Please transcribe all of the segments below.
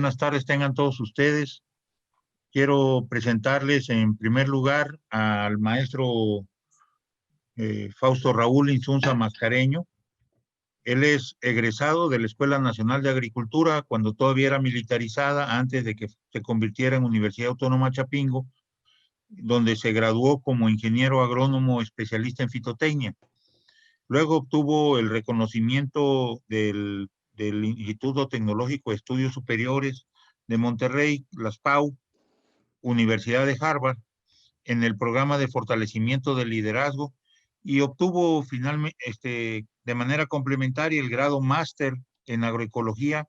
buenas tardes tengan todos ustedes. Quiero presentarles en primer lugar al maestro Fausto Raúl Insunza Mascareño. Él es egresado de la Escuela Nacional de Agricultura cuando todavía era militarizada, antes de que se convirtiera en Universidad Autónoma Chapingo, donde se graduó como ingeniero agrónomo especialista en fitotecnia. Luego obtuvo el reconocimiento del Instituto Tecnológico de Estudios Superiores de Monterrey, las PAU, Universidad de Harvard, en el programa de fortalecimiento del liderazgo, y obtuvo finalmente, de manera complementaria, el grado máster en agroecología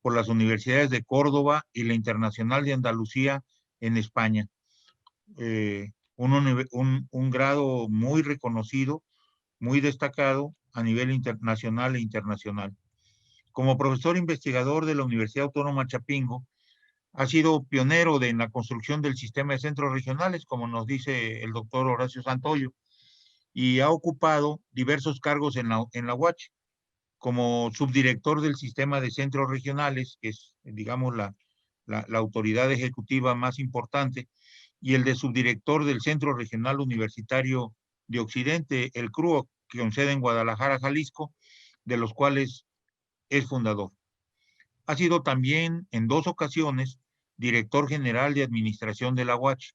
por las universidades de Córdoba y la Internacional de Andalucía en España. Un grado muy reconocido, muy destacado a nivel nacional e internacional. Como profesor investigador de la Universidad Autónoma Chapingo, ha sido pionero en la construcción del sistema de centros regionales, como nos dice el doctor Horacio Santoyo, y ha ocupado diversos cargos en la UACH, como subdirector del sistema de centros regionales, que es, digamos, la autoridad ejecutiva más importante, y el de subdirector del Centro Regional Universitario de Occidente, el CRUO, que con sede en Guadalajara, Jalisco, de los cuales es fundador. Ha sido también en 2 ocasiones director general de administración de la UACH.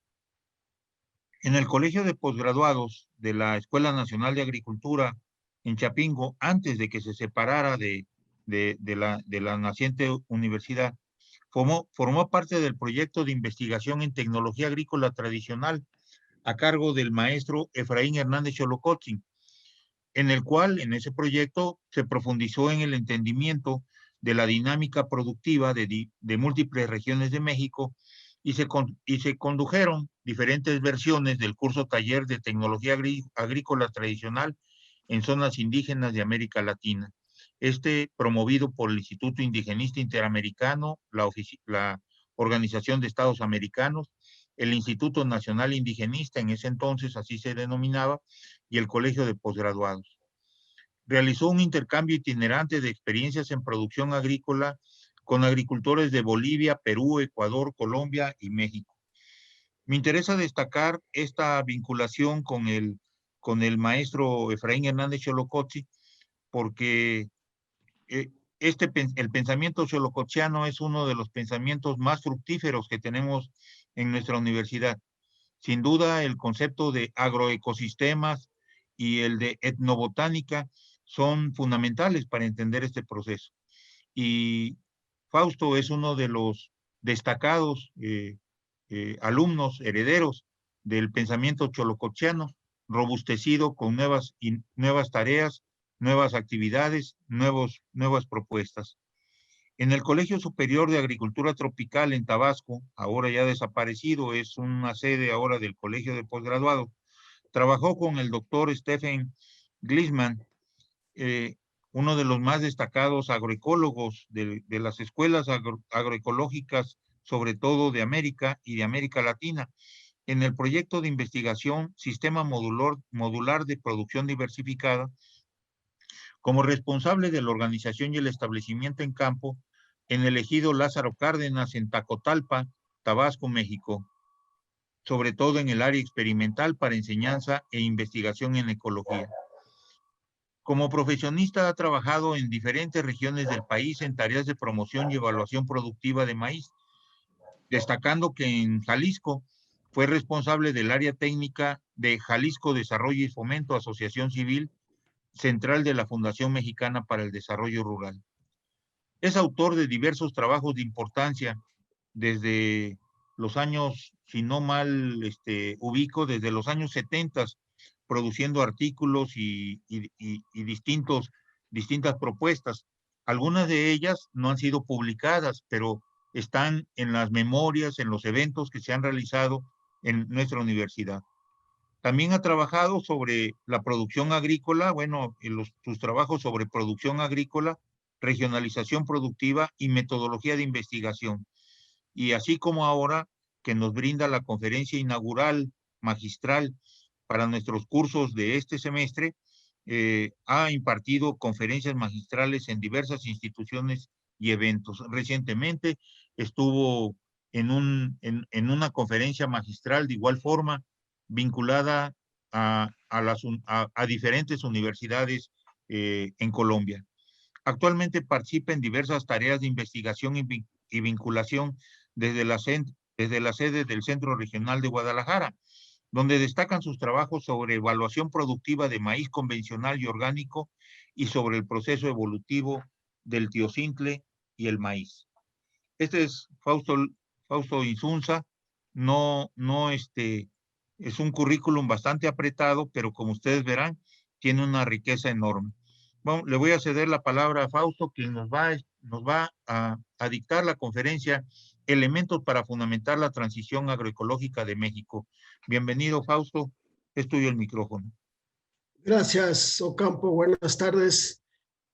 En el Colegio de Posgraduados de la Escuela Nacional de Agricultura en Chapingo, antes de que se separara de la naciente universidad, formó parte del proyecto de investigación en tecnología agrícola tradicional a cargo del maestro Efraín Hernández Xolocotzin, en el cual, en ese proyecto, se profundizó en el entendimiento de la dinámica productiva de múltiples regiones de México y se condujeron diferentes versiones del curso taller de tecnología agrícola tradicional en zonas indígenas de América Latina. Promovido por el Instituto Indigenista Interamericano, la Organización de Estados Americanos, el Instituto Nacional Indigenista, en ese entonces así se denominaba, y el Colegio de Posgraduados. Realizó un intercambio itinerante de experiencias en producción agrícola con agricultores de Bolivia, Perú, Ecuador, Colombia y México. Me interesa destacar esta vinculación con el maestro Efraín Hernández Xolocotzin, porque el pensamiento xolocotziano es uno de los pensamientos más fructíferos que tenemos en nuestra universidad. Sin duda, el concepto de agroecosistemas y el de etnobotánica son fundamentales para entender este proceso. Y Fausto es uno de los destacados alumnos, herederos del pensamiento xolocotziano, robustecido con nuevas tareas, nuevas actividades, nuevas propuestas. En el Colegio Superior de Agricultura Tropical en Tabasco, ahora ya desaparecido, es una sede ahora del Colegio de Posgraduados, trabajó con el doctor Stephen Glisman, uno de los más destacados agroecólogos de las escuelas agroecológicas, sobre todo de América y de América Latina, en el proyecto de investigación Sistema Modular de Producción Diversificada, como responsable de la organización y el establecimiento en campo en el ejido Lázaro Cárdenas, en Tacotalpa, Tabasco, México, sobre todo en el área experimental para enseñanza e investigación en ecología. Como profesionista ha trabajado en diferentes regiones del país en tareas de promoción y evaluación productiva de maíz, destacando que en Jalisco fue responsable del área técnica de Jalisco Desarrollo y Fomento, Asociación Civil Central de la Fundación Mexicana para el Desarrollo Rural. Es autor de diversos trabajos de importancia desde los años, si no mal ubico, desde los años 70, produciendo artículos y distintas propuestas. Algunas de ellas no han sido publicadas, pero están en las memorias, en los eventos que se han realizado en nuestra universidad. También ha trabajado sobre la producción agrícola, bueno, sus trabajos sobre producción agrícola, regionalización productiva y metodología de investigación. Y así como ahora que nos brinda la conferencia inaugural magistral para nuestros cursos de este semestre, ha impartido conferencias magistrales en diversas instituciones y eventos. Recientemente estuvo en una conferencia magistral de igual forma, vinculada a diferentes universidades en Colombia. Actualmente participa en diversas tareas de investigación y vinculación desde la sede del Centro Regional de Guadalajara, donde destacan sus trabajos sobre evaluación productiva de maíz convencional y orgánico y sobre el proceso evolutivo del tiocintle y el maíz. Este es Fausto Insunza. Es un currículum bastante apretado, pero como ustedes verán, tiene una riqueza enorme. Bueno, le voy a ceder la palabra a Fausto, quien nos va a dictar la conferencia Elementos para fundamentar la transición agroecológica de México. Bienvenido, Fausto. Es tuyo el micrófono. Gracias, Ocampo. Buenas tardes.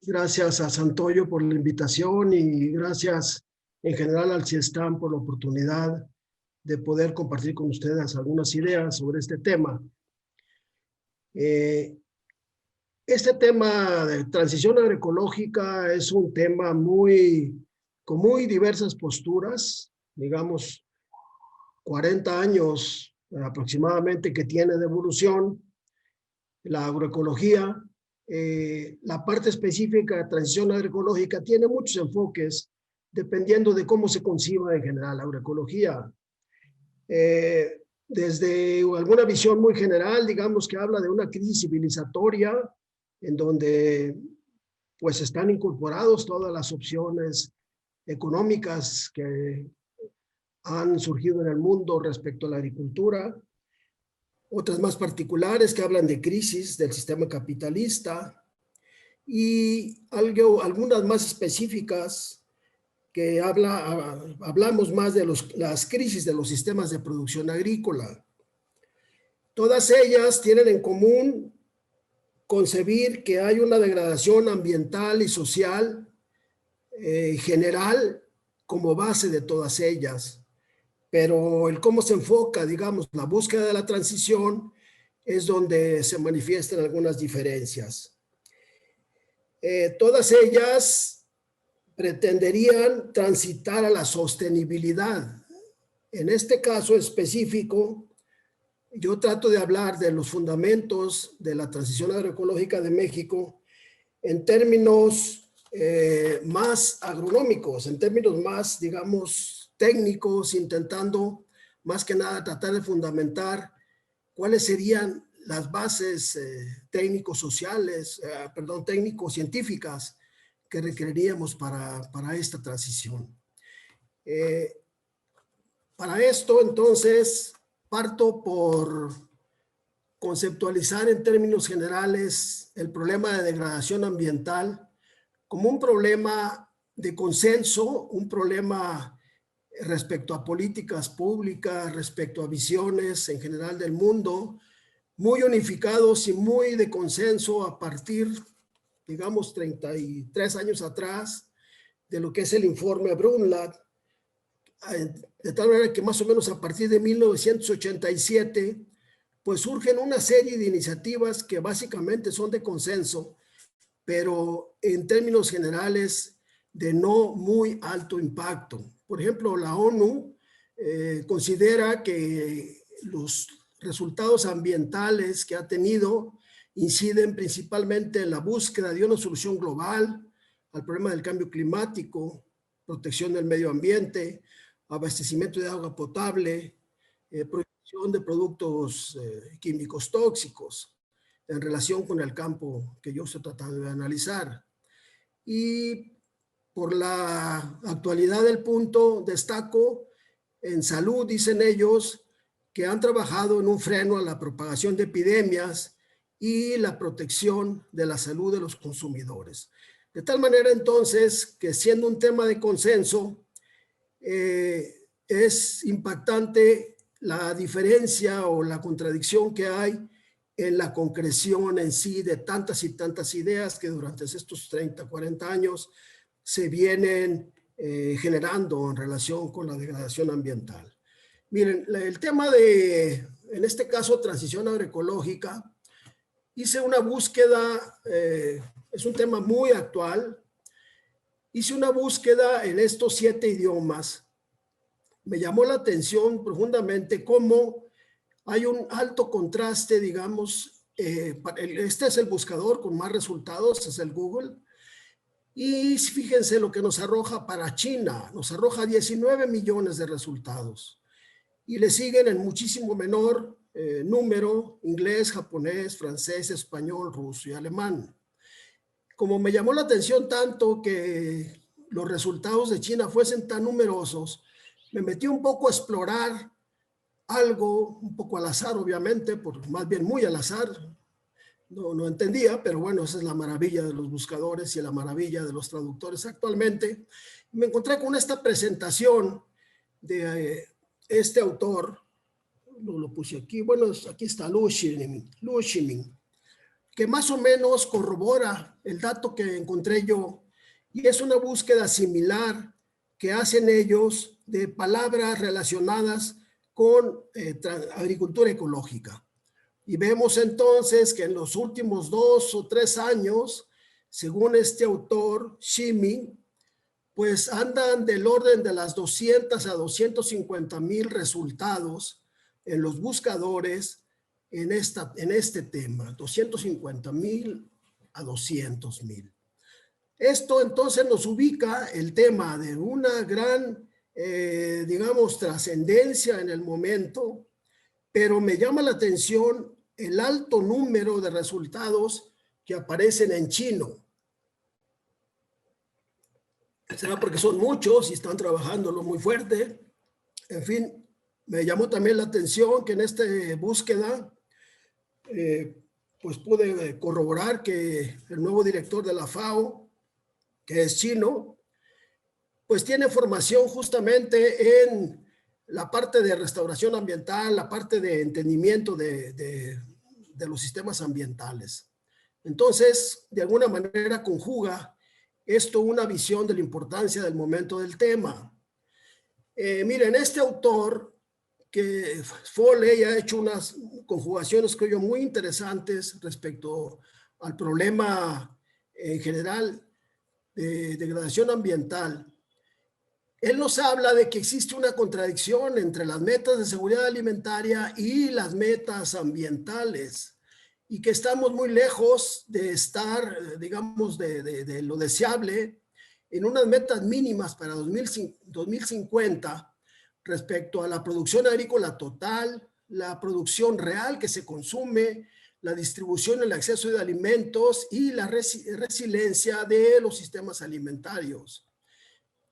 Gracias a Santoyo por la invitación y gracias en general al CIESTAM por la oportunidad de poder compartir con ustedes algunas ideas sobre este tema. Este tema de transición agroecológica es un tema con muy diversas posturas, digamos 40 años aproximadamente que tiene de evolución la agroecología. La parte específica de transición agroecológica tiene muchos enfoques dependiendo de cómo se conciba en general la agroecología. Desde alguna visión muy general, digamos que habla de una crisis civilizatoria en donde pues están incorporados todas las opciones económicas que han surgido en el mundo respecto a la agricultura. Otras más particulares que hablan de crisis del sistema capitalista y algunas más específicas que hablamos más de las crisis de los sistemas de producción agrícola. Todas ellas tienen en común concebir que hay una degradación ambiental y social general como base de todas ellas. Pero el cómo se enfoca, digamos, la búsqueda de la transición es donde se manifiestan algunas diferencias. Todas ellas pretenderían transitar a la sostenibilidad. En este caso específico, yo trato de hablar de los fundamentos de la transición agroecológica de México en términos más agronómicos, en términos más, digamos, técnicos, intentando más que nada tratar de fundamentar cuáles serían las bases técnico-sociales, técnico-científicas que requeriríamos para esta transición. Para esto, entonces, parto por conceptualizar en términos generales el problema de degradación ambiental como un problema de consenso, un problema respecto a políticas públicas, respecto a visiones en general del mundo, muy unificados y muy de consenso a partir, digamos, 33 años atrás, de lo que es el informe Brundtland, de tal manera que más o menos a partir de 1987, pues surgen una serie de iniciativas que básicamente son de consenso, pero en términos generales de no muy alto impacto. Por ejemplo, la ONU considera que los resultados ambientales que ha tenido inciden principalmente en la búsqueda de una solución global al problema del cambio climático, protección del medio ambiente, abastecimiento de agua potable, prohibición de productos químicos tóxicos en relación con el campo que yo estoy tratando de analizar. Y por la actualidad del punto, destaco en salud, dicen ellos, que han trabajado en un freno a la propagación de epidemias y la protección de la salud de los consumidores. De tal manera, entonces, que siendo un tema de consenso, es impactante la diferencia o la contradicción que hay en la concreción en sí de tantas y tantas ideas que durante estos 30, 40 años se vienen generando en relación con la degradación ambiental. Miren, el tema de, en este caso, transición agroecológica, hice una búsqueda, es un tema muy actual, hice una búsqueda en estos 7 idiomas me llamó la atención profundamente cómo hay un alto contraste, digamos, este es el buscador con más resultados, es el Google, y fíjense lo que nos arroja para China, nos arroja 19 millones de resultados, y le siguen en muchísimo menor número inglés, japonés, francés, español, ruso y alemán. Como me llamó la atención tanto que los resultados de China fuesen tan numerosos, me metí un poco a explorar algo, un poco al azar, obviamente, más bien muy al azar. No entendía, pero bueno, esa es la maravilla de los buscadores y la maravilla de los traductores actualmente. Me encontré con esta presentación de este autor, lo puse aquí, bueno, aquí está Luo Ximing, que más o menos corrobora el dato que encontré yo, y es una búsqueda similar que hacen ellos de palabras relacionadas con agricultura ecológica. Y vemos entonces que en los últimos 2 o 3 años, según este autor, Ximing, pues andan del orden de las 200 a 250 mil resultados en los buscadores en este tema, 250 mil a 200 mil. Esto entonces nos ubica el tema de una gran, digamos, trascendencia en el momento, pero me llama la atención el alto número de resultados que aparecen en chino. Será porque son muchos y están trabajándolo muy fuerte. En fin, me llamó también la atención que en esta búsqueda, pues pude corroborar que el nuevo director de la FAO, que es chino, pues tiene formación justamente en la parte de restauración ambiental, la parte de entendimiento de los sistemas ambientales. Entonces, de alguna manera conjuga esto una visión de la importancia del momento del tema. Miren, este autor, que Foley ha hecho unas conjugaciones, creo yo, muy interesantes respecto al problema en general de degradación ambiental. Él nos habla de que existe una contradicción entre las metas de seguridad alimentaria y las metas ambientales, y que estamos muy lejos de estar, digamos, de lo deseable en unas metas mínimas para 2050 respecto a la producción agrícola total, la producción real que se consume, la distribución y el acceso de alimentos y la resiliencia de los sistemas alimentarios,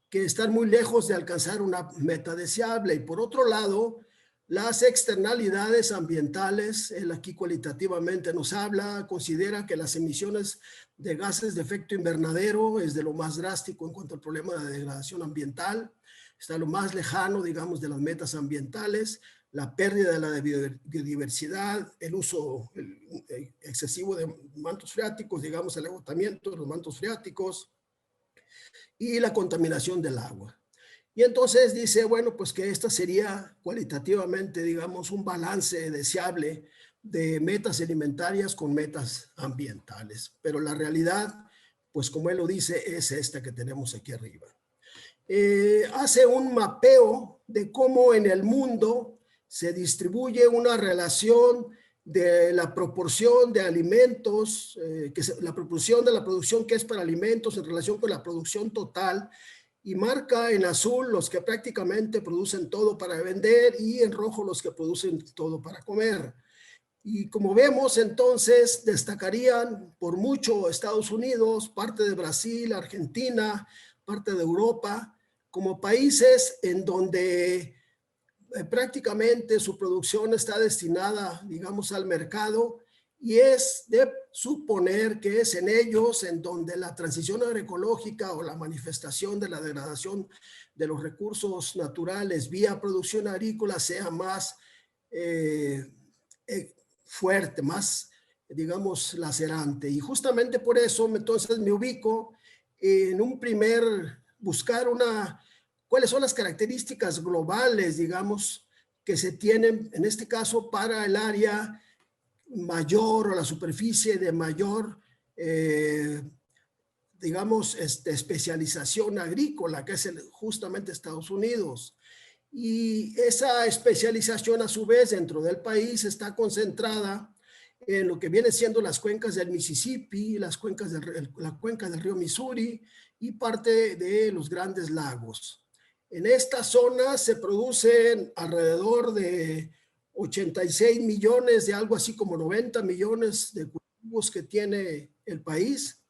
que están muy lejos de alcanzar una meta deseable. Y por otro lado, las externalidades ambientales, él aquí cualitativamente nos habla, considera que las emisiones de gases de efecto invernadero es de lo más drástico en cuanto al problema de degradación ambiental, está lo más lejano, digamos, de las metas ambientales, la pérdida de la biodiversidad, el uso excesivo de mantos freáticos, digamos, el agotamiento de los mantos freáticos y la contaminación del agua. Y entonces dice, bueno, pues que esta sería cualitativamente, digamos, un balance deseable de metas alimentarias con metas ambientales. Pero la realidad, pues como él lo dice, es esta que tenemos aquí arriba. Hace un mapeo de cómo en el mundo se distribuye una relación de la proporción de alimentos, la proporción de la producción que es para alimentos en relación con la producción total, y marca en azul los que prácticamente producen todo para vender y en rojo los que producen todo para comer. Y como vemos, entonces destacarían por mucho Estados Unidos, parte de Brasil, Argentina, parte de Europa, como países en donde prácticamente su producción está destinada, digamos, al mercado, y es de suponer que es en ellos en donde la transición agroecológica o la manifestación de la degradación de los recursos naturales vía producción agrícola sea más fuerte, más, digamos, lacerante. Y justamente por eso entonces me ubico en un primer, buscar cuáles son las características globales, digamos, que se tienen en este caso para el área mayor o la superficie de mayor, digamos, especialización agrícola, que es justamente Estados Unidos. Y esa especialización a su vez dentro del país está concentrada en lo que vienen siendo las cuencas del Mississippi, la cuenca del río Missouri y parte de los Grandes Lagos. En esta zona se producen alrededor de 86 millones, de algo así como 90 millones de cultivos que tiene el país.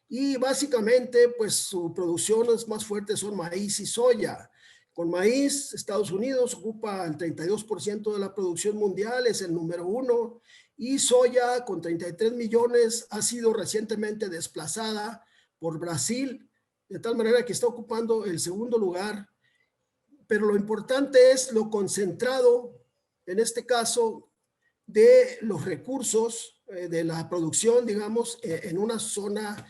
Y básicamente, pues su producción más fuerte son maíz y soya. Con maíz, Estados Unidos ocupa el 32% de la producción mundial, es el número 1, y soya con 33 millones ha sido recientemente desplazada por Brasil, de tal manera que está ocupando el segundo lugar. Pero lo importante es lo concentrado, en este caso, de los recursos de la producción, digamos, en una zona,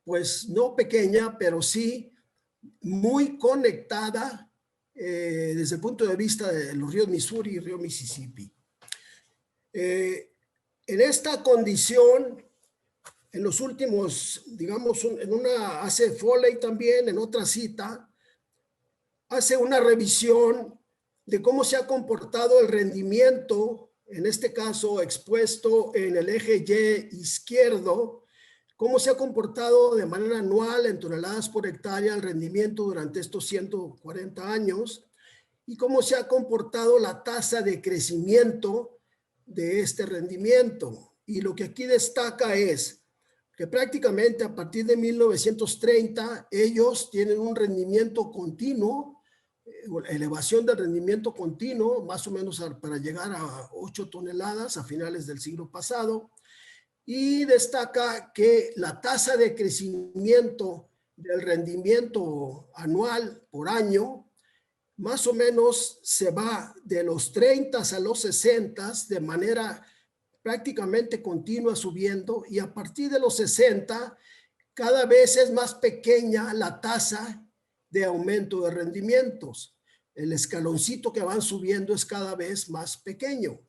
pues no pequeña, pero sí muy conectada desde el punto de vista de los ríos Missouri y río Mississippi. En esta condición, en los últimos, digamos, hace Foley también, en otra cita, hace una revisión de cómo se ha comportado el rendimiento, en este caso expuesto en el eje Y izquierdo, cómo se ha comportado de manera anual en toneladas por hectárea el rendimiento durante estos 140 años y cómo se ha comportado la tasa de crecimiento de este rendimiento. Y lo que aquí destaca es que prácticamente a partir de 1930 ellos tienen un rendimiento continuo, elevación del rendimiento continuo, más o menos para llegar a 8 toneladas a finales del siglo pasado. Y destaca que la tasa de crecimiento del rendimiento anual por año más o menos se va de los 30 a los 60 de manera prácticamente continua subiendo, y a partir de los 60 cada vez es más pequeña la tasa de aumento de rendimientos. El escaloncito que van subiendo es cada vez más pequeño.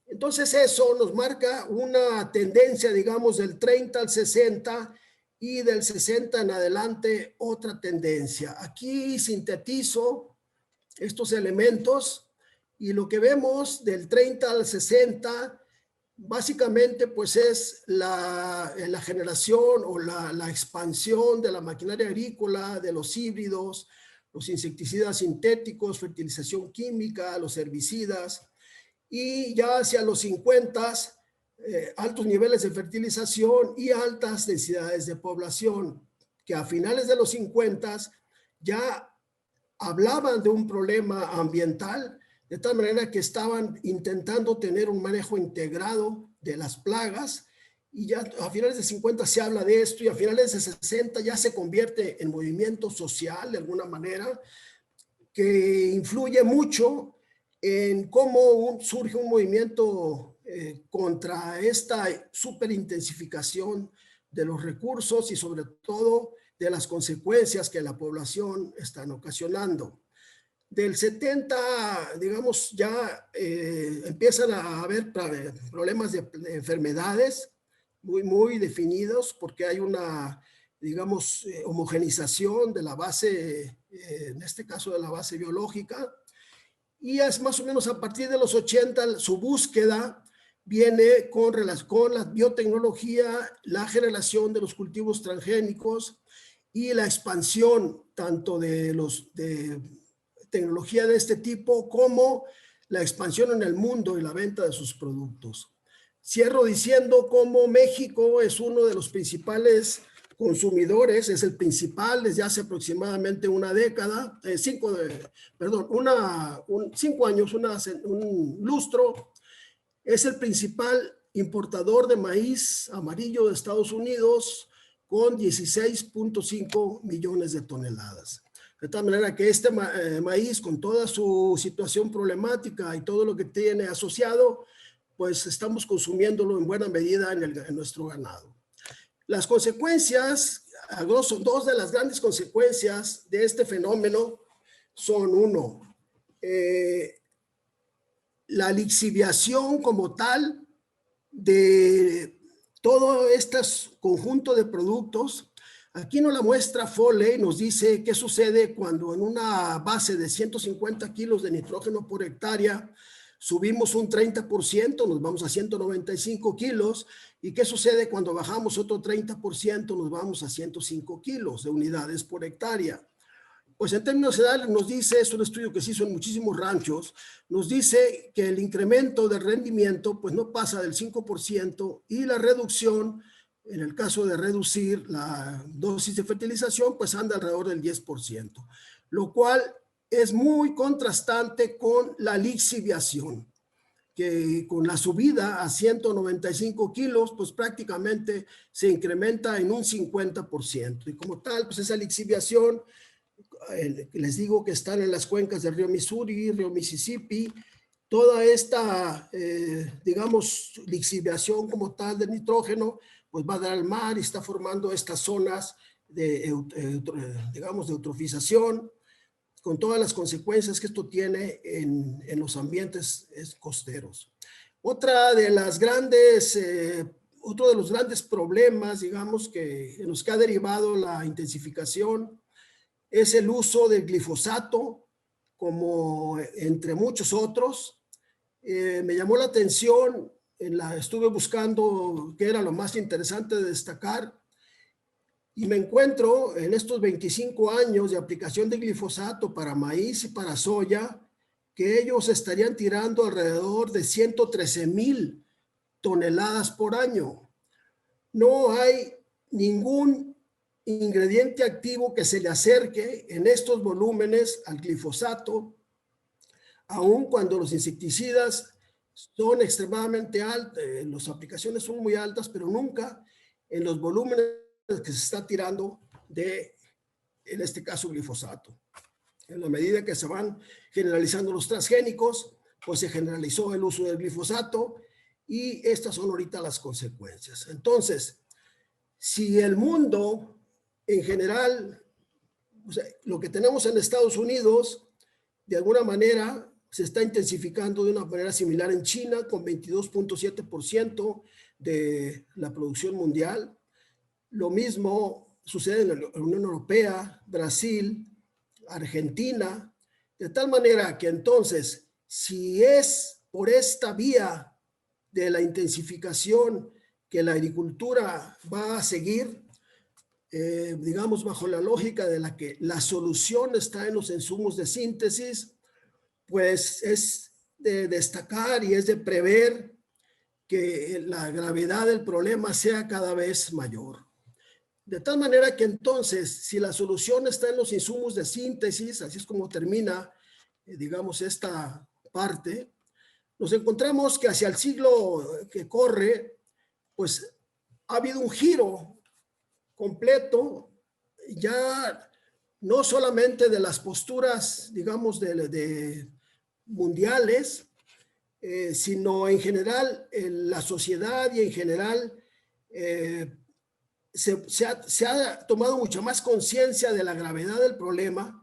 Entonces eso nos marca una tendencia, digamos, del 30 al 60 y del 60 en adelante otra tendencia. Aquí sintetizo estos elementos y lo que vemos del 30 al 60 básicamente pues es la generación o la expansión de la maquinaria agrícola, de los híbridos, los insecticidas sintéticos, fertilización química, los herbicidas, y ya hacia los 50 altos niveles de fertilización y altas densidades de población, que a finales de los 50 ya hablaban de un problema ambiental, de tal manera que estaban intentando tener un manejo integrado de las plagas, y ya a finales de 50 se habla de esto, y a finales de 60 ya se convierte en movimiento social de alguna manera, que influye mucho en cómo surge un movimiento contra esta superintensificación de los recursos y sobre todo de las consecuencias que la población están ocasionando. Del 70, digamos, ya empiezan a haber problemas de enfermedades muy definidos, porque hay una, digamos, homogenización de la base, en este caso de la base biológica, y es más o menos a partir de los 80 su búsqueda viene con la biotecnología, la generación de los cultivos transgénicos y la expansión tanto de tecnología de este tipo como la expansión en el mundo y la venta de sus productos. Cierro diciendo cómo México es uno de los principales consumidores, es el principal desde hace aproximadamente una década, 5 años, un lustro, es el principal importador de maíz amarillo de Estados Unidos con 16.5 millones de toneladas. De tal manera que este maíz, con toda su situación problemática y todo lo que tiene asociado, pues estamos consumiéndolo en buena medida en nuestro ganado. Las consecuencias, dos de las grandes consecuencias de este fenómeno son, uno, la lixiviación como tal de todo este conjunto de productos. Aquí nos la muestra Foley, nos dice qué sucede cuando en una base de 150 kilos de nitrógeno por hectárea subimos un 30%, nos vamos a 195 kilos, y qué sucede cuando bajamos otro 30%, nos vamos a 105 kilos de unidades por hectárea. Pues en términos generales nos dice, es un estudio que se hizo en muchísimos ranchos, nos dice que el incremento del rendimiento pues no pasa del 5% y la reducción, en el caso de reducir la dosis de fertilización, pues anda alrededor del 10%, lo cual es muy contrastante con la lixiviación, que con la subida a 195 kilos, pues prácticamente se incrementa en un 50%. Y como tal, pues esa lixiviación, les digo que están en las cuencas del río Missouri, río Mississippi, toda esta, digamos, lixiviación como tal de nitrógeno, pues va a dar al mar y está formando estas zonas de, digamos, de eutrofización, con todas las consecuencias que esto tiene en los ambientes costeros. Otro de los grandes problemas, digamos, en los que ha derivado la intensificación es el uso del glifosato, como entre muchos otros. Me llamó la atención, estuve buscando qué era lo más interesante de destacar, y me encuentro en estos 25 años de aplicación de glifosato para maíz y para soya, que ellos estarían tirando alrededor de 113,000 toneladas por año. No hay ningún ingrediente activo que se le acerque en estos volúmenes al glifosato, aun cuando los insecticidas son extremadamente altos, las aplicaciones son muy altas, pero nunca en los volúmenes que se está tirando en este caso, glifosato. En la medida que se van generalizando los transgénicos, pues se generalizó el uso del glifosato y estas son ahorita las consecuencias. Entonces, si el mundo en general, o sea, lo que tenemos en Estados Unidos, de alguna manera se está intensificando de una manera similar en China, con 22.7% de la producción mundial. Lo mismo sucede en la Unión Europea, Brasil, Argentina, de tal manera que entonces, si es por esta vía de la intensificación que la agricultura va a seguir, digamos bajo la lógica de la que la solución está en los insumos de síntesis, pues es de destacar y es de prever que la gravedad del problema sea cada vez mayor. De tal manera que entonces, si la solución está en los insumos de síntesis, así es como termina, digamos, esta parte, nos encontramos que hacia el siglo que corre, pues ha habido un giro completo, ya no solamente de las posturas, digamos, de mundiales, sino en general en la sociedad y en general se ha tomado mucha más conciencia de la gravedad del problema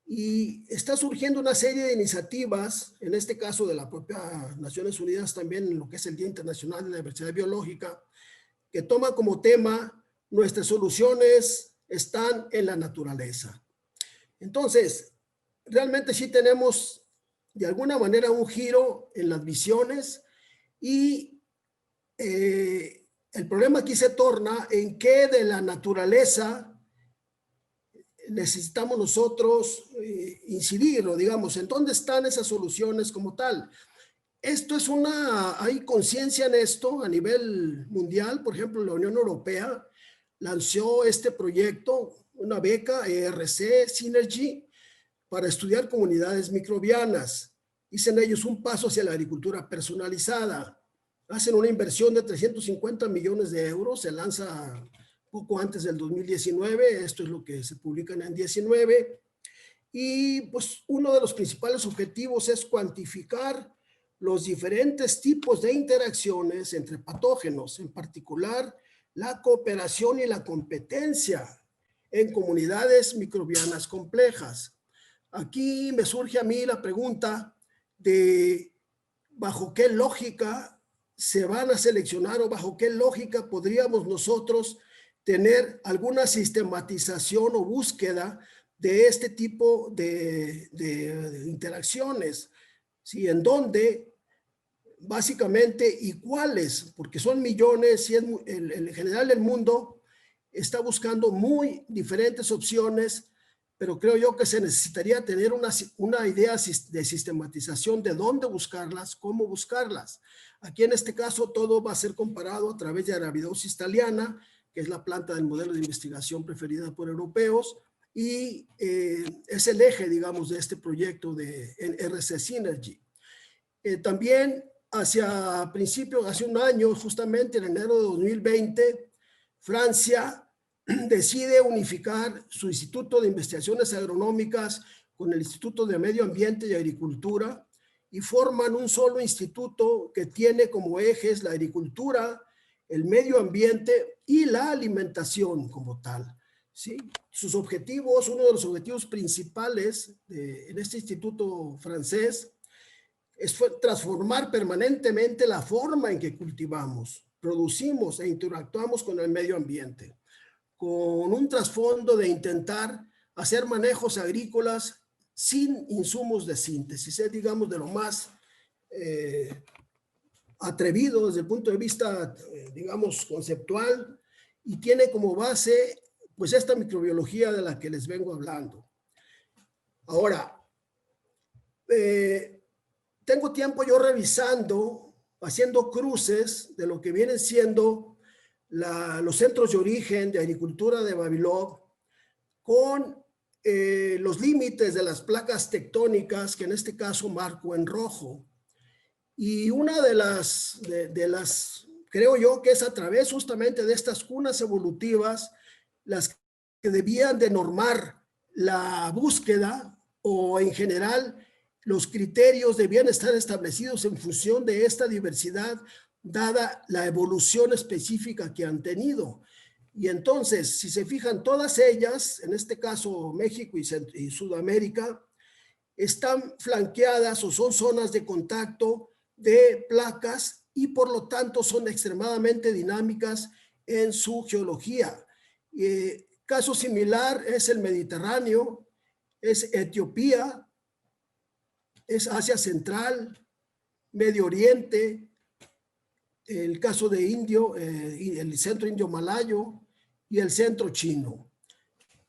y está surgiendo una serie de iniciativas, en este caso de la propia Naciones Unidas también, en lo que es el Día Internacional de la Diversidad Biológica, que toma como tema nuestras soluciones están en la naturaleza. Entonces, realmente sí tenemos de alguna manera un giro en las visiones y el problema aquí se torna en qué de la naturaleza necesitamos nosotros incidir, o digamos, en dónde están esas soluciones como tal. Esto es hay conciencia en esto a nivel mundial. Por ejemplo, la Unión Europea lanzó este proyecto, una beca ERC Synergy, para estudiar comunidades microbianas. Dicen ellos un paso hacia la agricultura personalizada. Hacen una inversión de 350 millones de euros, se lanza poco antes del 2019, esto es lo que se publica en 19, y pues uno de los principales objetivos es cuantificar los diferentes tipos de interacciones entre patógenos, en particular la cooperación y la competencia en comunidades microbianas complejas. Aquí me surge a mí la pregunta de bajo qué lógica se van a seleccionar o bajo qué lógica podríamos nosotros tener alguna sistematización o búsqueda de este tipo de interacciones, ¿sí? En dónde, básicamente, y cuáles, porque son millones y en general el mundo está buscando muy diferentes opciones, pero creo yo que se necesitaría tener una idea de sistematización de dónde buscarlas, cómo buscarlas. Aquí en este caso todo va a ser comparado a través de Arabidopsis thaliana, que es la planta del modelo de investigación preferida por europeos, y es el eje, digamos, de este proyecto de RC Synergy. También hacia principios, hace un año, justamente en enero de 2020, Francia decide unificar su Instituto de Investigaciones Agronómicas con el Instituto de Medio Ambiente y Agricultura y forman un solo instituto que tiene como ejes la agricultura, el medio ambiente y la alimentación como tal, ¿sí? Sus objetivos, uno de los objetivos principales en este instituto francés es transformar permanentemente la forma en que cultivamos, producimos e interactuamos con el medio ambiente, con un trasfondo de intentar hacer manejos agrícolas sin insumos de síntesis, es, digamos, de lo más atrevido desde el punto de vista, digamos, conceptual, y tiene como base, pues, esta microbiología de la que les vengo hablando. Ahora, tengo tiempo yo revisando, haciendo cruces de lo que vienen siendo los centros de origen de agricultura de Vavilov con los límites de las placas tectónicas, que en este caso marco en rojo. Y una de las, creo yo que es a través justamente de estas cunas evolutivas, las que debían de normar la búsqueda, o en general los criterios debían estar establecidos en función de esta diversidad, dada la evolución específica que han tenido. Y entonces, si se fijan, todas ellas, en este caso México y Sudamérica, están flanqueadas o son zonas de contacto de placas y por lo tanto son extremadamente dinámicas en su geología. Caso similar es el Mediterráneo, es Etiopía, es Asia Central, Medio Oriente, el caso de el centro indio malayo y el centro chino.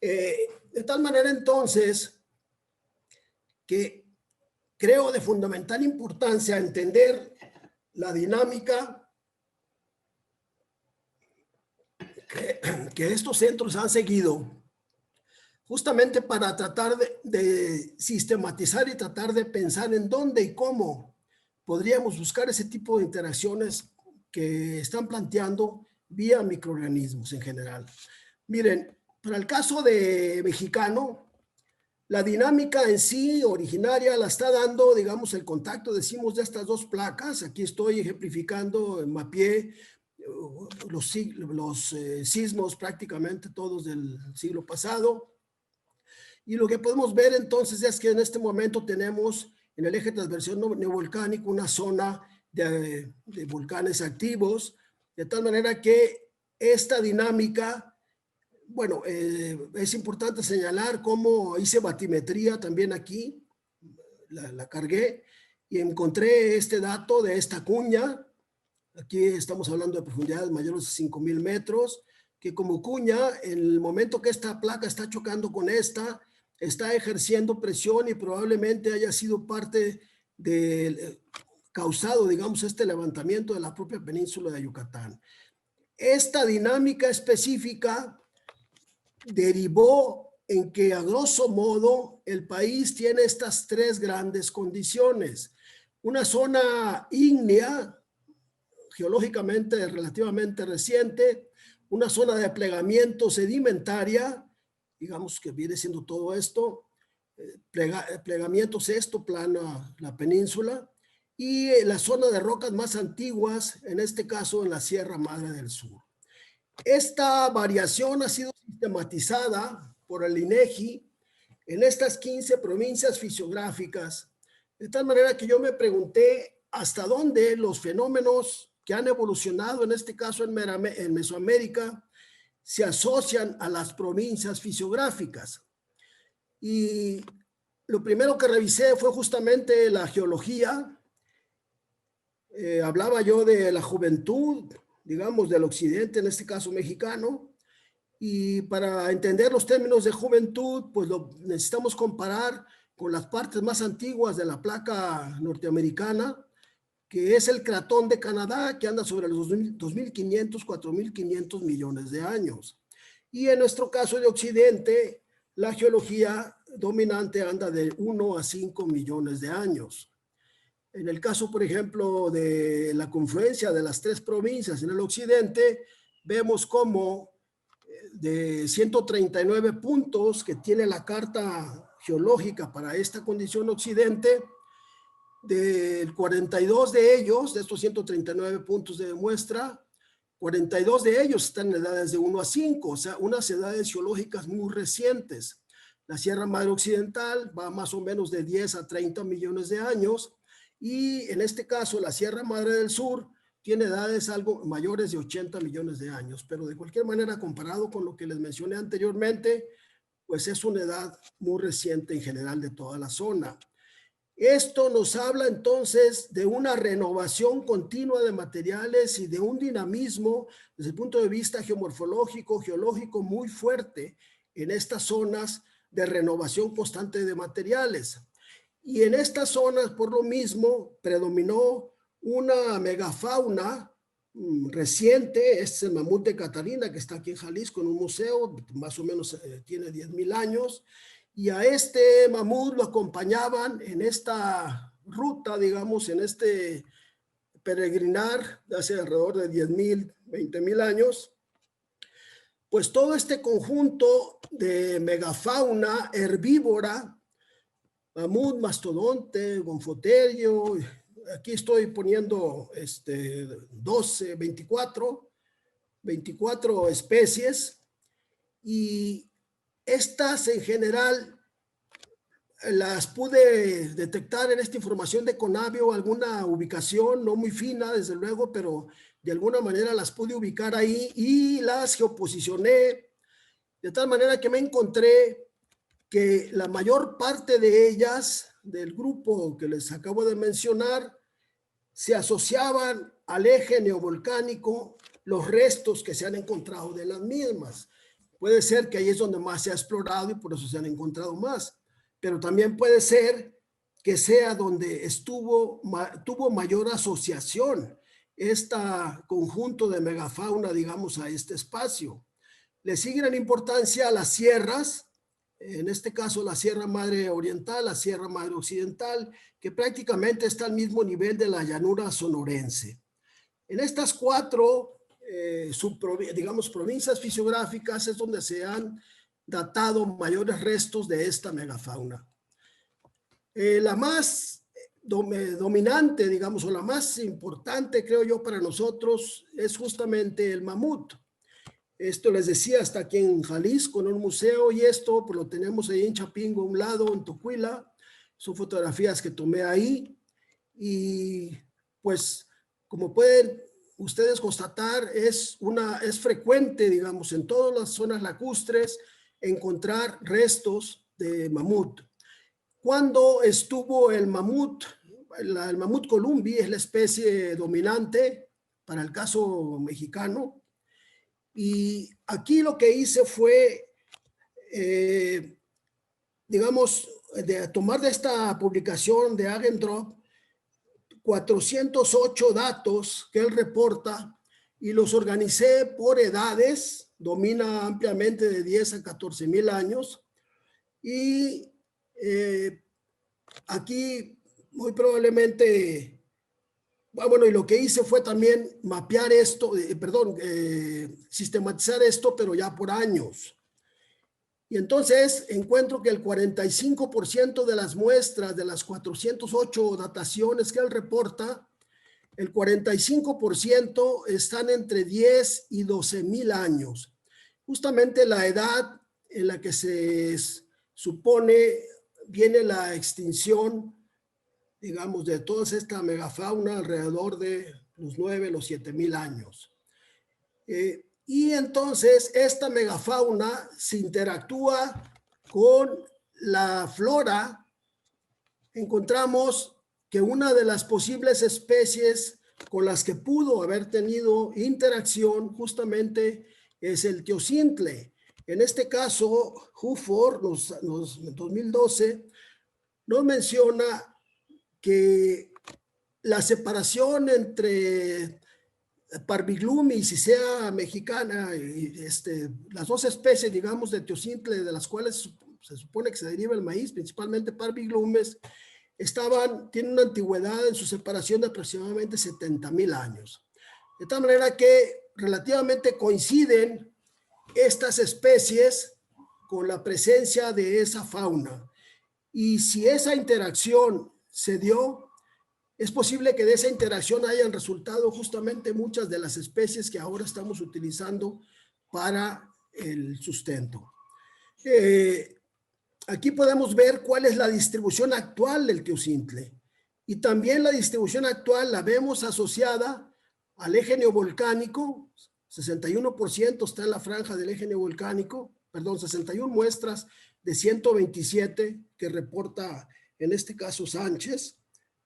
De tal manera entonces que creo de fundamental importancia entender la dinámica que estos centros han seguido justamente para tratar de sistematizar y tratar de pensar en dónde y cómo podríamos buscar ese tipo de interacciones que están planteando vía microorganismos en general. Miren, para el caso de mexicano, la dinámica en sí originaria la está dando, digamos, el contacto, decimos, de estas dos placas. Aquí estoy ejemplificando, mapeé los sismos prácticamente todos del siglo pasado. Y lo que podemos ver entonces es que en este momento tenemos en el eje transversal neovolcánico una zona de volcanes activos, de tal manera que esta dinámica, bueno, es importante señalar cómo hice batimetría también aquí, la cargué y encontré este dato de esta cuña. Aquí estamos hablando de profundidades mayores de 5,000 metros, que como cuña, en el momento que esta placa está chocando con esta, está ejerciendo presión y probablemente haya sido parte del causado, digamos, este levantamiento de la propia península de Yucatán. Esta dinámica específica derivó en que, a grosso modo, el país tiene estas tres grandes condiciones. Una zona ígnea, geológicamente relativamente reciente, una zona de plegamiento sedimentaria, digamos que viene siendo todo esto, plegamientos, esto plana la península, y la zona de rocas más antiguas, en este caso en la Sierra Madre del Sur. Esta variación ha sido sistematizada por el INEGI en estas 15 provincias fisiográficas, de tal manera que yo me pregunté hasta dónde los fenómenos que han evolucionado, en este caso en Mesoamérica, se asocian a las provincias fisiográficas. Y lo primero que revisé fue justamente la geología. Hablaba yo de la juventud, digamos, del occidente, en este caso mexicano, y para entender los términos de juventud, pues lo necesitamos comparar con las partes más antiguas de la placa norteamericana, que es el cratón de Canadá, que anda sobre los 2.500, 4.500 millones de años. Y en nuestro caso de occidente, la geología dominante anda de 1 a 5 millones de años. En el caso, por ejemplo, de la confluencia de las 3 provincias en el occidente, vemos cómo de 139 puntos que tiene la carta geológica para esta condición occidente, del 42 de ellos, de estos 139 puntos de muestra, 42 de ellos están en edades de 1 a 5, o sea, unas edades geológicas muy recientes. La Sierra Madre Occidental va más o menos de 10 a 30 millones de años, y en este caso la Sierra Madre del Sur tiene edades algo mayores de 80 millones de años, pero de cualquier manera, comparado con lo que les mencioné anteriormente, pues es una edad muy reciente en general de toda la zona. Esto nos habla entonces de una renovación continua de materiales y de un dinamismo desde el punto de vista geomorfológico, geológico muy fuerte en estas zonas de renovación constante de materiales. Y en estas zonas, por lo mismo, predominó una megafauna reciente. Es el mamut de Catarina, que está aquí en Jalisco en un museo, más o menos tiene 10,000 años. Y a este mamut lo acompañaban en esta ruta, digamos, en este peregrinar de hace alrededor de 10,000, 20,000 años, pues todo este conjunto de megafauna herbívora, mamut, mastodonte, gonfoterio, aquí estoy poniendo 12, 24 especies, y estas en general las pude detectar en esta información de Conavio, alguna ubicación no muy fina, desde luego, pero de alguna manera las pude ubicar ahí y las geoposicioné, de tal manera que me encontré que la mayor parte de ellas, del grupo que les acabo de mencionar, se asociaban al eje neovolcánico, los restos que se han encontrado de las mismas. Puede ser que ahí es donde más se ha explorado y por eso se han encontrado más, pero también puede ser que sea donde tuvo mayor asociación este conjunto de megafauna, digamos, a este espacio. Le siguen en importancia las sierras, en este caso la Sierra Madre Oriental, la Sierra Madre Occidental, que prácticamente está al mismo nivel de la llanura sonorense. En estas 4 digamos, provincias fisiográficas es donde se han datado mayores restos de esta megafauna. La más dominante, digamos, o la más importante, creo yo, para nosotros es justamente el mamut. Esto les decía, está aquí en Jalisco, en un museo, y esto pues lo tenemos ahí en Chapingo, a un lado, en Tocuila. Son fotografías que tomé ahí, y pues como pueden ustedes constatar, es frecuente, digamos, en todas las zonas lacustres encontrar restos de mamut. Cuando estuvo el mamut, el mamut columbi es la especie dominante para el caso mexicano, y aquí lo que hice fue, digamos, de tomar de esta publicación de Hagendrop 408 datos que él reporta y los organicé por edades, domina ampliamente de 10 a 14,000 años, y aquí muy probablemente, bueno, y lo que hice fue también mapear esto, sistematizar esto, pero ya por años. Y entonces encuentro que el 45% de las muestras de las 408 dataciones que él reporta, el 45% están entre 10 y 12,000 años. Justamente la edad en la que se supone viene la extinción, digamos, de toda esta megafauna alrededor de los 9, los 7,000 años. Y entonces esta megafauna se interactúa con la flora. Encontramos que una de las posibles especies con las que pudo haber tenido interacción justamente es el teocintle. En este caso, Hufford, en 2012, nos menciona que la separación entre Parviglum y Cicea mexicana, y las dos especies, digamos, de teocintle, de las cuales se supone que se deriva el maíz, principalmente Parviglumes, tienen una antigüedad en su separación de aproximadamente 70,000 años. De tal manera que relativamente coinciden estas especies con la presencia de esa fauna. Y si esa interacción se dio, es posible que de esa interacción hayan resultado justamente muchas de las especies que ahora estamos utilizando para el sustento. Aquí podemos ver cuál es la distribución actual del teocintle. Y también la distribución actual la vemos asociada al eje neovolcánico. 61% está en la franja del eje neovolcánico, perdón, 61 muestras de 127 que reporta en este caso Sánchez,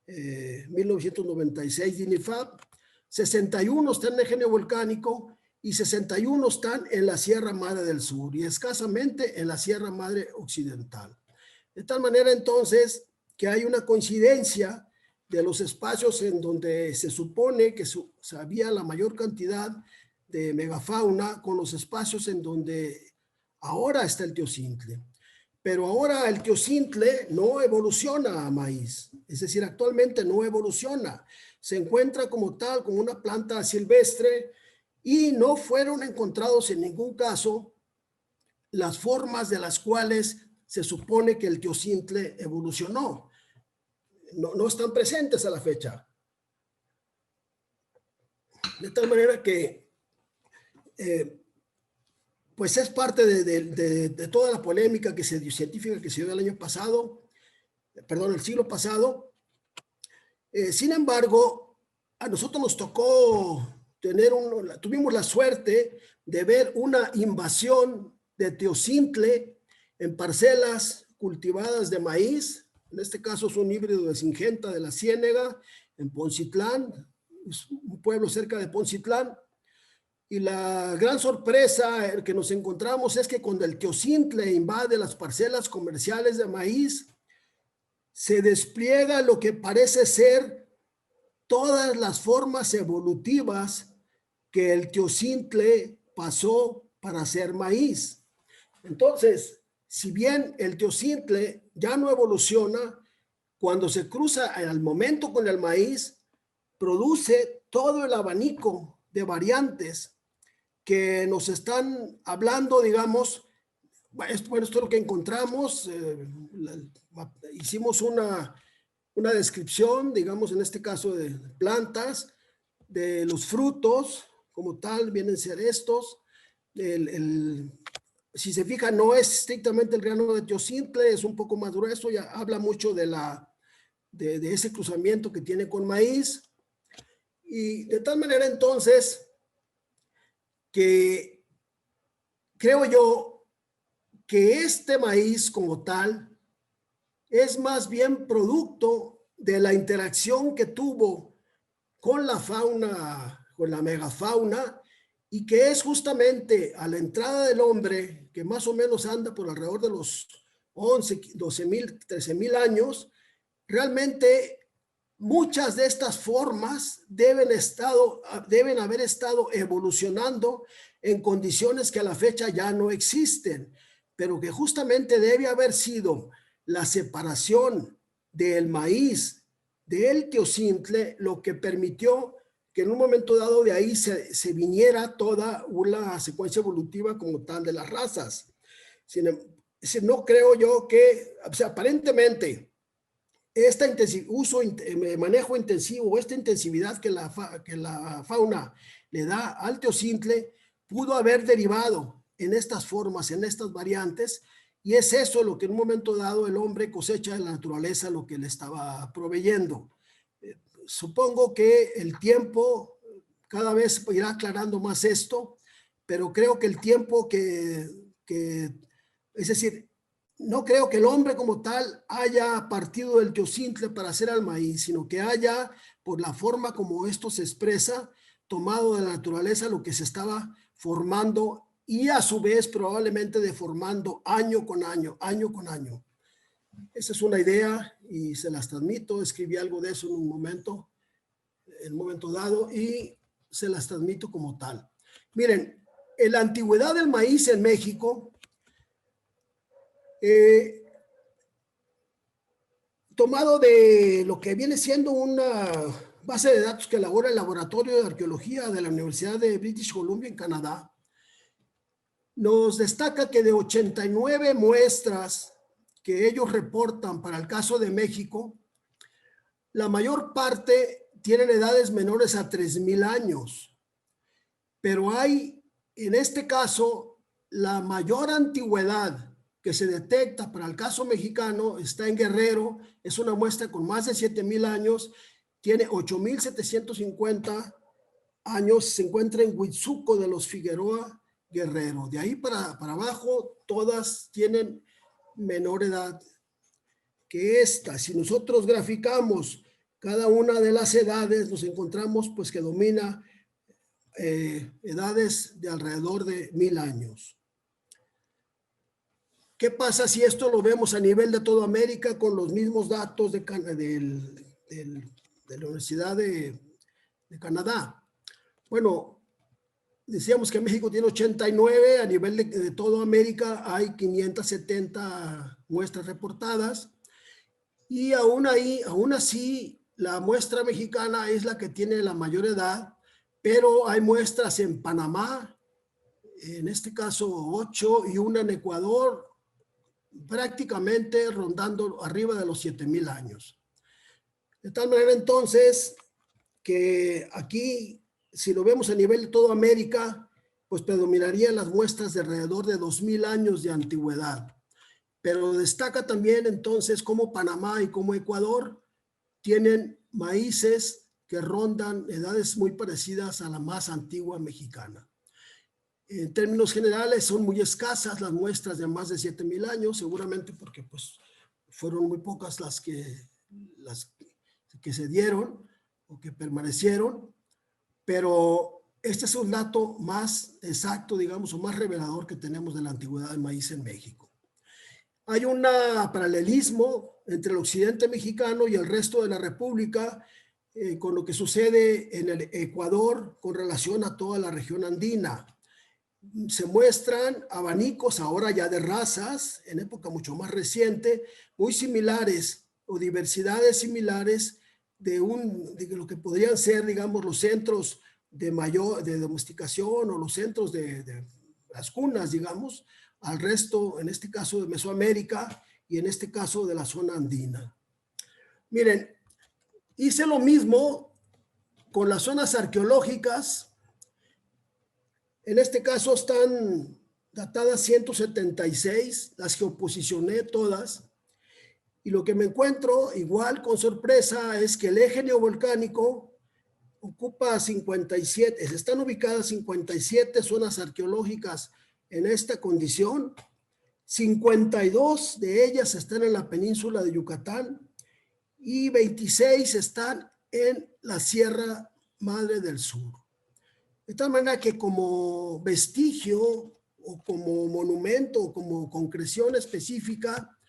1996 DINIFAB, 61 están en el eje neovolcánico y 61 están en la Sierra Madre del Sur y escasamente en la Sierra Madre Occidental. De tal manera entonces que hay una coincidencia de los espacios en donde se supone que había la mayor cantidad de megafauna con los espacios en donde ahora está el teocintle. Pero ahora el teocintle no evoluciona a maíz, es decir, actualmente no evoluciona. Se encuentra como tal, como una planta silvestre y no fueron encontrados en ningún caso las formas de las cuales se supone que el teocintle evolucionó. No están presentes a la fecha. De tal manera que pues es parte de toda la polémica científica que se dio el año pasado, perdón, el siglo pasado. Sin embargo, a nosotros nos tocó tuvimos la suerte de ver una invasión de teocintle en parcelas cultivadas de maíz. En este caso es un híbrido de Singenta de la Ciénega, en Poncitlán, un pueblo cerca de Poncitlán. Y la gran sorpresa que nos encontramos es que cuando el teocintle invade las parcelas comerciales de maíz, se despliega lo que parece ser todas las formas evolutivas que el teocintle pasó para hacer maíz. Entonces, si bien el teocintle ya no evoluciona, cuando se cruza al momento con el maíz, produce todo el abanico de variantes que nos están hablando, digamos. Bueno, esto es lo que encontramos. Hicimos una descripción, digamos, en este caso de plantas, de los frutos, como tal, vienen a ser estos. Si se fija, no es estrictamente el grano de teocintle, es un poco más grueso, ya habla mucho de ese cruzamiento que tiene con maíz. Y de tal manera, entonces, que creo yo que este maíz como tal es más bien producto de la interacción que tuvo con la fauna, con la megafauna, y que es justamente a la entrada del hombre, que más o menos anda por alrededor de los 11, 12,000, 13,000 años, realmente muchas de estas formas deben haber estado evolucionando en condiciones que a la fecha ya no existen, pero que justamente debe haber sido la separación del maíz del teocintle lo que permitió que en un momento dado de ahí se viniera toda una secuencia evolutiva como tal de las razas. No creo yo que, o sea, aparentemente, manejo intensivo, esta intensividad que la fauna le da al teocintle pudo haber derivado en estas formas, en estas variantes, y es eso lo que en un momento dado el hombre cosecha de la naturaleza lo que le estaba proveyendo. Supongo que el tiempo cada vez irá aclarando más esto, pero creo que el tiempo es decir, no creo que el hombre como tal haya partido del teocintle para hacer al maíz, sino que haya, por la forma como esto se expresa, tomado de la naturaleza lo que se estaba formando y a su vez probablemente deformando año con año, año con año. Esa es una idea y se las transmito. Escribí algo de eso en un momento dado y se las transmito como tal. Miren, en la antigüedad del maíz en México, tomado de lo que viene siendo una base de datos que elabora el Laboratorio de Arqueología de la Universidad de British Columbia en Canadá, nos destaca que de 89 muestras que ellos reportan para el caso de México, la mayor parte tienen edades menores a 3,000 años, pero hay, en este caso, la mayor antigüedad que se detecta para el caso mexicano está en Guerrero, es una muestra con más de 7,000 años, tiene 8,750 años, se encuentra en Huitzuco de los Figueroa, Guerrero. De ahí para abajo, todas tienen menor edad que esta. Si nosotros graficamos cada una de las edades, nos encontramos pues que domina edades de alrededor de 1,000 años. ¿Qué pasa si esto lo vemos a nivel de toda América con los mismos datos de la Universidad de Canadá? Bueno, decíamos que México tiene 89, a nivel de toda América hay 570 muestras reportadas y aún así la muestra mexicana es la que tiene la mayor edad, pero hay muestras en Panamá, en este caso 8, y una en Ecuador, prácticamente rondando arriba de los 7,000 años. De tal manera entonces que aquí, si lo vemos a nivel de toda América, pues predominarían las muestras de alrededor de 2,000 años de antigüedad. Pero destaca también entonces cómo Panamá y cómo Ecuador tienen maíces que rondan edades muy parecidas a la más antigua mexicana. En términos generales, son muy escasas las muestras de más de 7,000 años, seguramente porque pues, fueron muy pocas las que se dieron o que permanecieron, pero este es un dato más exacto, digamos, o más revelador que tenemos de la antigüedad del maíz en México. Hay un paralelismo entre el occidente mexicano y el resto de la República con lo que sucede en el Ecuador con relación a toda la región andina. Se muestran abanicos ahora ya de razas, en época mucho más reciente, muy similares o diversidades similares de lo que podrían ser, digamos, los centros de domesticación o los centros de las cunas, digamos, al resto, en este caso de Mesoamérica y en este caso de la zona andina. Miren, hice lo mismo con las zonas arqueológicas. En este caso están datadas 176, las geoposicioné todas, y lo que me encuentro igual con sorpresa es que el eje neovolcánico ocupa 57, están ubicadas 57 zonas arqueológicas en esta condición, 52 de ellas están en la península de Yucatán y 26 están en la Sierra Madre del Sur. De tal manera que como vestigio o como monumento o como concreción específica,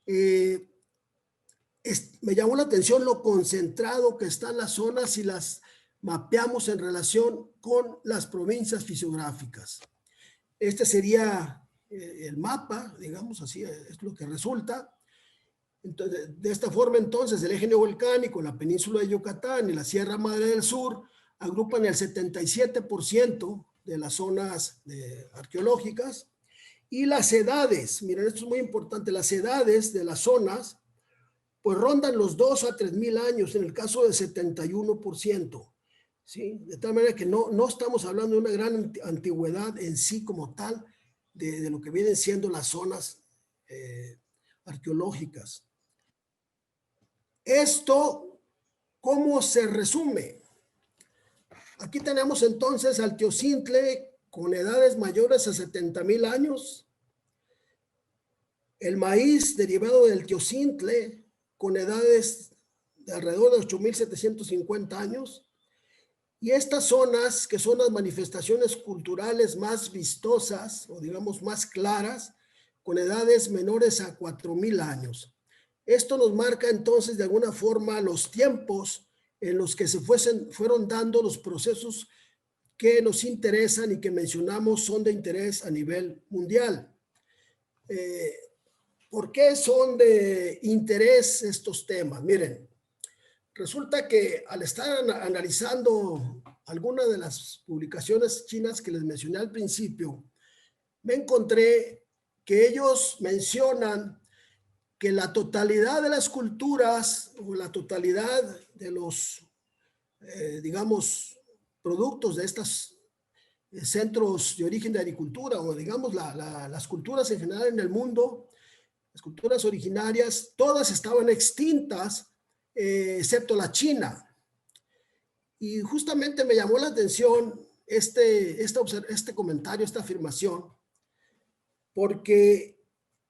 me llamó la atención lo concentrado que están las zonas si las mapeamos en relación con las provincias fisiográficas. Este sería el mapa, digamos así, es lo que resulta. Entonces, de esta forma, entonces, el eje neovolcánico, la península de Yucatán y la Sierra Madre del Sur agrupan el 77% de las zonas arqueológicas y las edades, miren, esto es muy importante, las edades de las zonas pues rondan los 2 a 3,000 años, en el caso del 71%, ¿sí? De tal manera que no estamos hablando de una gran antigüedad en sí como tal de lo que vienen siendo las zonas arqueológicas. Esto, ¿cómo se resume? Aquí tenemos entonces al teocintle con edades mayores a 70,000 años, el maíz derivado del teocintle con edades de alrededor de 8,750 años, y estas zonas, que son las manifestaciones culturales más vistosas o digamos más claras, con edades menores a 4,000 años. Esto nos marca entonces de alguna forma los tiempos en los que se fueron dando los procesos que nos interesan y que mencionamos son de interés a nivel mundial. ¿Por qué son de interés estos temas? Miren, resulta que al estar analizando algunas de las publicaciones chinas que les mencioné al principio, me encontré que ellos mencionan que la totalidad de las culturas o la totalidad de los, digamos, productos de estos centros de origen de agricultura o digamos las culturas en general en el mundo, las culturas originarias, todas estaban extintas, excepto la China. Y justamente me llamó la atención este comentario, esta afirmación, porque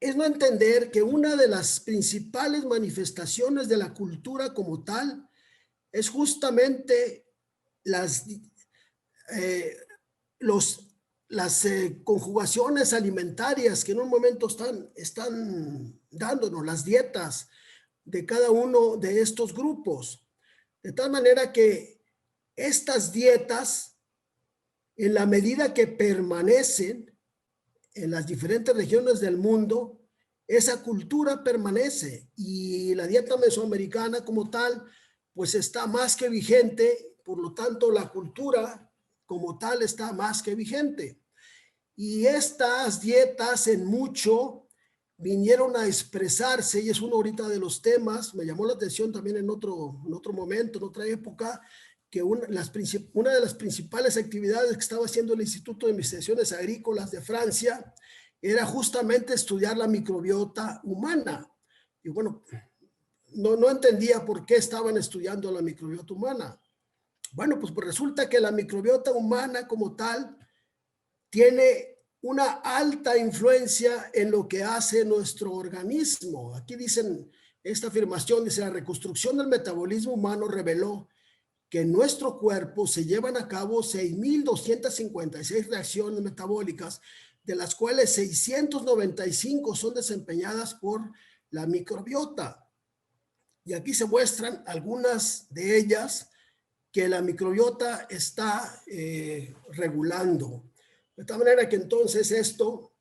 es no entender que una de las principales manifestaciones de la cultura como tal es justamente las conjugaciones alimentarias que en un momento están dándonos, las dietas de cada uno de estos grupos. De tal manera que estas dietas, en la medida que permanecen en las diferentes regiones del mundo, esa cultura permanece y la dieta mesoamericana como tal, pues está más que vigente, por lo tanto la cultura como tal está más que vigente. Y estas dietas en mucho vinieron a expresarse, y es uno ahorita de los temas, me llamó la atención también en otro momento, en otra época, que una de las principales actividades que estaba haciendo el Instituto de Investigaciones Agrícolas de Francia era justamente estudiar la microbiota humana. Y bueno, no entendía por qué estaban estudiando la microbiota humana. Bueno, pues resulta que la microbiota humana como tal tiene una alta influencia en lo que hace nuestro organismo. Aquí dicen, esta afirmación dice, la reconstrucción del metabolismo humano reveló que en nuestro cuerpo se llevan a cabo 6,256 reacciones metabólicas, de las cuales 695 son desempeñadas por la microbiota. Y aquí se muestran algunas de ellas que la microbiota está regulando. De tal manera que entonces esto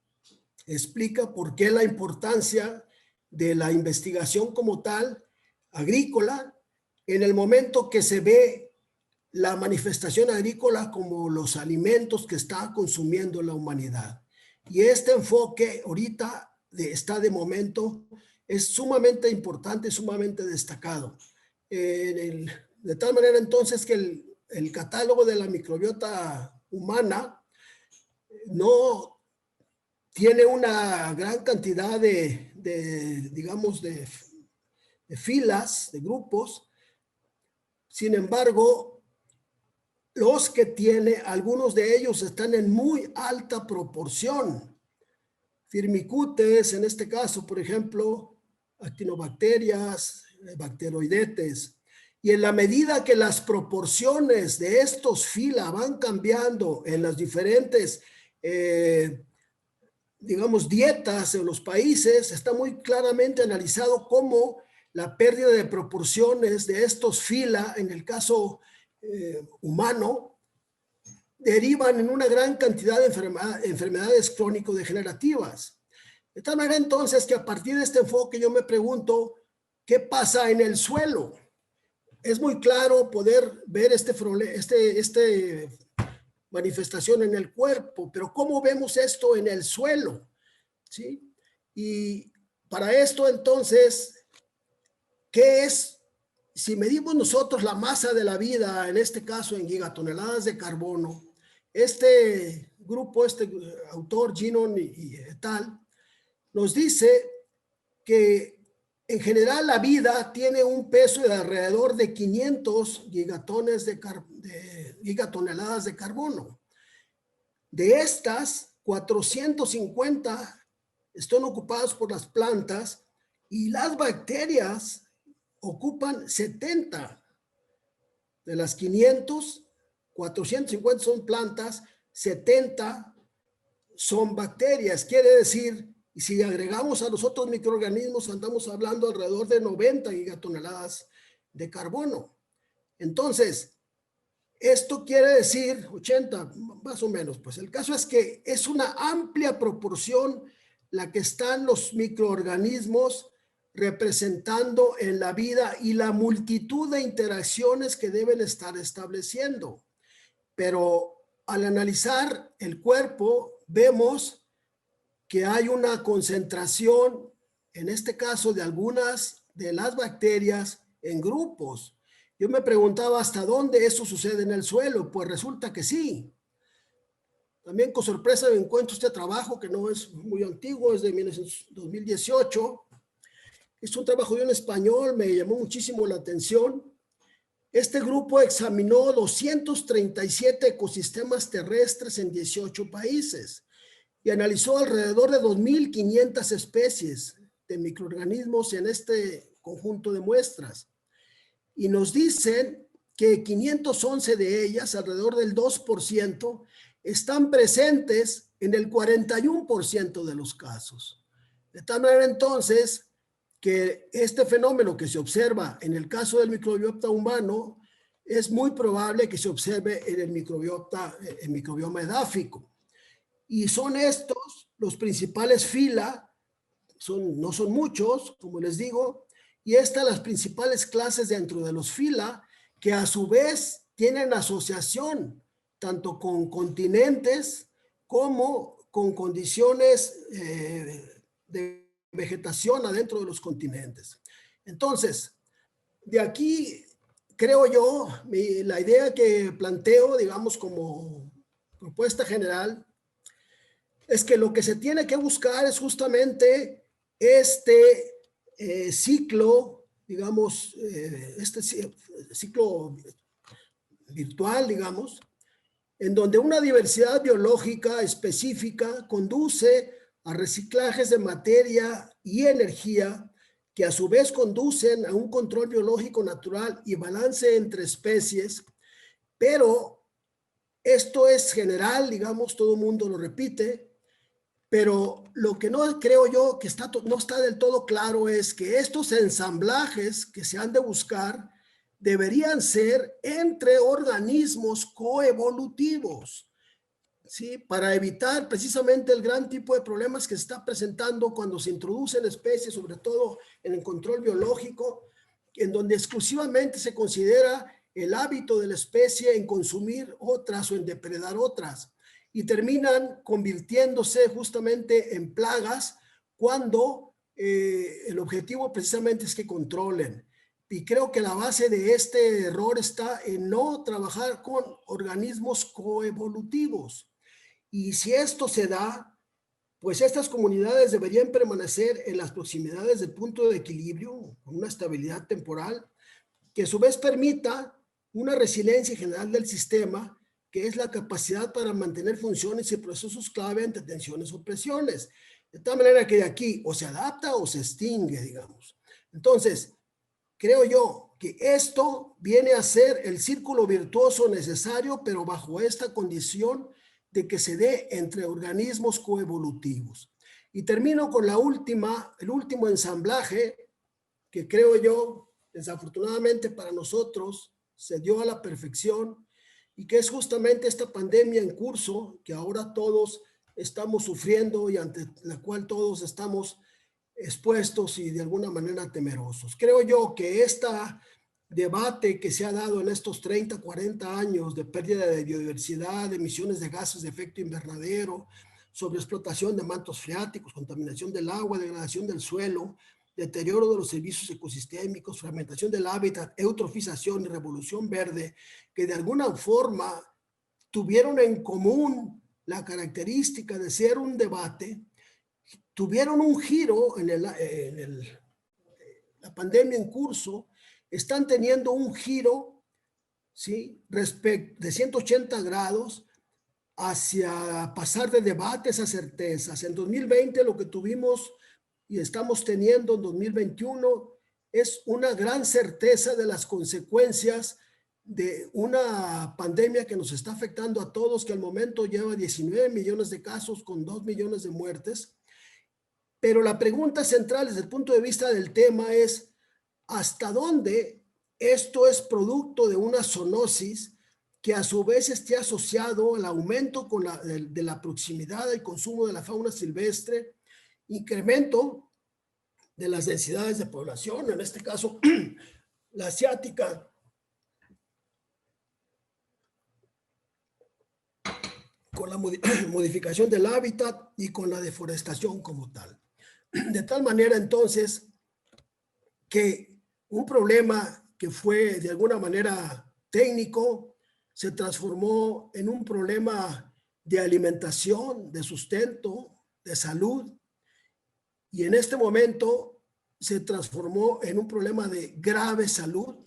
explica por qué la importancia de la investigación como tal, agrícola, en el momento que se ve la manifestación agrícola como los alimentos que está consumiendo la humanidad. Y este enfoque ahorita está de momento, es sumamente importante, sumamente destacado. De tal manera entonces que el catálogo de la microbiota humana no tiene una gran cantidad digamos, de filas, de grupos. Sin embargo, los que tiene, algunos de ellos están en muy alta proporción. Firmicutes, en este caso, por ejemplo, actinobacterias, bacteroidetes. Y en la medida que las proporciones de estos fila van cambiando en las diferentes, digamos, dietas en los países, está muy claramente analizado cómo la pérdida de proporciones de estos fila, en el caso humano, derivan en una gran cantidad de enfermedades crónico-degenerativas. De tal manera entonces que a partir de este enfoque yo me pregunto, ¿qué pasa en el suelo? Es muy claro poder ver esta manifestación en el cuerpo, pero ¿cómo vemos esto en el suelo? ¿Sí? Y para esto entonces, ¿qué es? Si medimos nosotros la masa de la vida, en este caso en gigatoneladas de carbono, este grupo, este autor, Ginon y tal, nos dice que en general la vida tiene un peso de alrededor de 500 gigatoneladas de carbono. De estas, 450 están ocupadas por las plantas y las bacterias ocupan 70. De las 500, 450 son plantas, 70 son bacterias. Quiere decir, y si agregamos a los otros microorganismos, andamos hablando alrededor de 90 gigatoneladas de carbono. Entonces, esto quiere decir 80, más o menos. Pues el caso es que es una amplia proporción la que están los microorganismos representando en la vida y la multitud de interacciones que deben estar estableciendo. Pero al analizar el cuerpo, vemos que hay una concentración, en este caso de algunas de las bacterias, en grupos. Yo me preguntaba hasta dónde eso sucede en el suelo, pues resulta que sí. También con sorpresa me encuentro este trabajo que no es muy antiguo, es de 2018. Es un trabajo de un español, me llamó muchísimo la atención. Este grupo examinó 237 ecosistemas terrestres en 18 países y analizó alrededor de 2.500 especies de microorganismos en este conjunto de muestras. Y nos dicen que 511 de ellas, alrededor del 2%, están presentes en el 41% de los casos. De tal manera entonces que este fenómeno que se observa en el caso del microbiota humano es muy probable que se observe en el microbioma edáfico. Y son estos los principales fila, no son muchos, como les digo, y estas las principales clases dentro de los fila, que a su vez tienen asociación tanto con continentes como con condiciones de vegetación adentro de los continentes. Entonces, de aquí creo yo, la idea que planteo, digamos, como propuesta general, es que lo que se tiene que buscar es justamente este ciclo, digamos, este ciclo virtual, digamos, en donde una diversidad biológica específica conduce a reciclajes de materia y energía que a su vez conducen a un control biológico natural y balance entre especies, pero esto es general, digamos, todo el mundo lo repite, pero lo que no creo yo que no está del todo claro es que estos ensamblajes que se han de buscar deberían ser entre organismos coevolutivos, ¿sí? Para evitar precisamente el gran tipo de problemas que se está presentando cuando se introducen especies, sobre todo en el control biológico, en donde exclusivamente se considera el hábito de la especie en consumir otras o en depredar otras, y terminan convirtiéndose justamente en plagas cuando el objetivo precisamente es que controlen. Y creo que la base de este error está en no trabajar con organismos coevolutivos. Y si esto se da, pues estas comunidades deberían permanecer en las proximidades del punto de equilibrio, con una estabilidad temporal, que a su vez permita una resiliencia general del sistema, que es la capacidad para mantener funciones y procesos clave ante tensiones o presiones. De tal manera que de aquí o se adapta o se extingue, digamos. Entonces, creo yo que esto viene a ser el círculo virtuoso necesario, pero bajo esta condición de que se dé entre organismos coevolutivos. Y termino con el último ensamblaje, que creo yo, desafortunadamente para nosotros, se dio a la perfección, y que es justamente esta pandemia en curso que ahora todos estamos sufriendo y ante la cual todos estamos expuestos y de alguna manera temerosos. Creo yo que este debate que se ha dado en estos 30, 40 años de pérdida de biodiversidad, de emisiones de gases de efecto invernadero, sobre explotación de mantos freáticos, contaminación del agua, degradación del suelo, deterioro de los servicios ecosistémicos, fragmentación del hábitat, eutrofización y revolución verde, que de alguna forma tuvieron en común la característica de ser un debate, tuvieron un giro en la pandemia en curso, están teniendo un giro, ¿sí?, de 180 grados hacia pasar de debates a certezas. En 2020 lo que tuvimos y estamos teniendo en 2021 es una gran certeza de las consecuencias de una pandemia que nos está afectando a todos, que al momento lleva 19 millones de casos con 2 millones de muertes. Pero la pregunta central desde el punto de vista del tema es hasta dónde esto es producto de una zoonosis que a su vez esté asociado al aumento de la proximidad del consumo de la fauna silvestre, incremento de las densidades de población, en este caso la asiática, con la modificación del hábitat y con la deforestación como tal. De tal manera entonces que un problema que fue de alguna manera técnico se transformó en un problema de alimentación, de sustento, de salud, y en este momento se transformó en un problema de grave salud,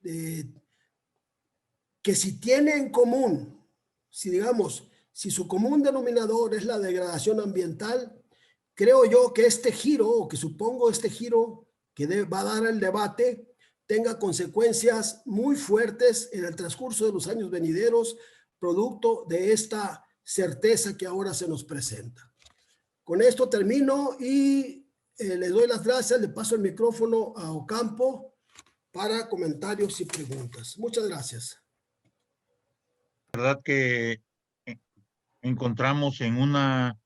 que si tiene en común, si digamos, si su común denominador es la degradación ambiental, creo yo que este giro, o que supongo este giro que va a dar el debate, tenga consecuencias muy fuertes en el transcurso de los años venideros, producto de esta certeza que ahora se nos presenta. Con esto termino y le doy las gracias, le paso el micrófono a Ocampo para comentarios y preguntas. Muchas gracias. La verdad que encontramos en una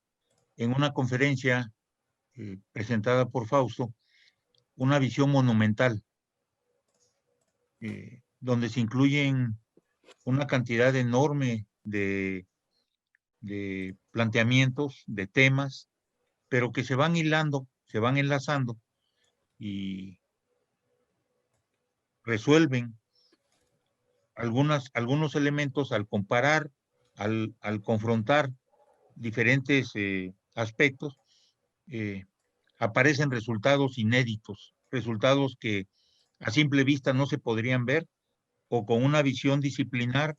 conferencia presentada por Fausto una visión monumental, donde se incluyen una cantidad enorme de planteamientos, de temas, pero que se van hilando, se van enlazando y resuelven algunos elementos al comparar, al confrontar diferentes aspectos, aparecen resultados inéditos, resultados que a simple vista no se podrían ver, o con una visión disciplinar,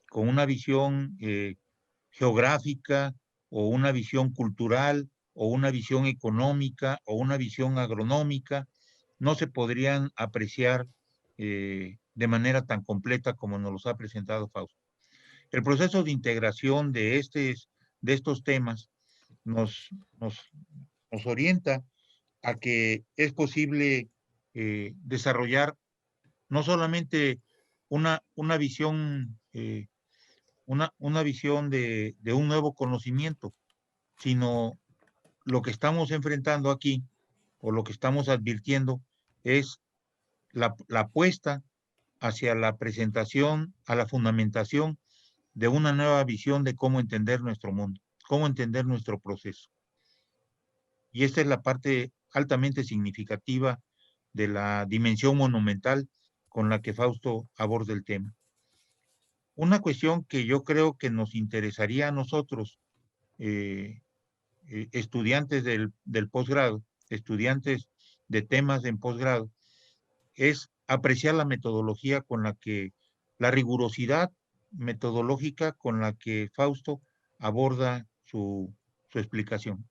con una visión geográfica, o una visión cultural, o una visión económica, o una visión agronómica, no se podrían apreciar de manera tan completa como nos los ha presentado Fausto. El proceso de integración de estos temas nos, nos, nos orienta a que es posible desarrollar no solamente una visión, una visión de un nuevo conocimiento, sino lo que estamos enfrentando aquí, o lo que estamos advirtiendo, es la apuesta hacia la presentación, a la fundamentación de una nueva visión de cómo entender nuestro mundo, cómo entender nuestro proceso. Y esta es la parte altamente significativa de la dimensión monumental con la que Fausto aborda el tema. Una cuestión que yo creo que nos interesaría a nosotros, estudiantes del posgrado, estudiantes de temas en posgrado, es apreciar la metodología con la que, la rigurosidad metodológica con la que Fausto aborda su explicación.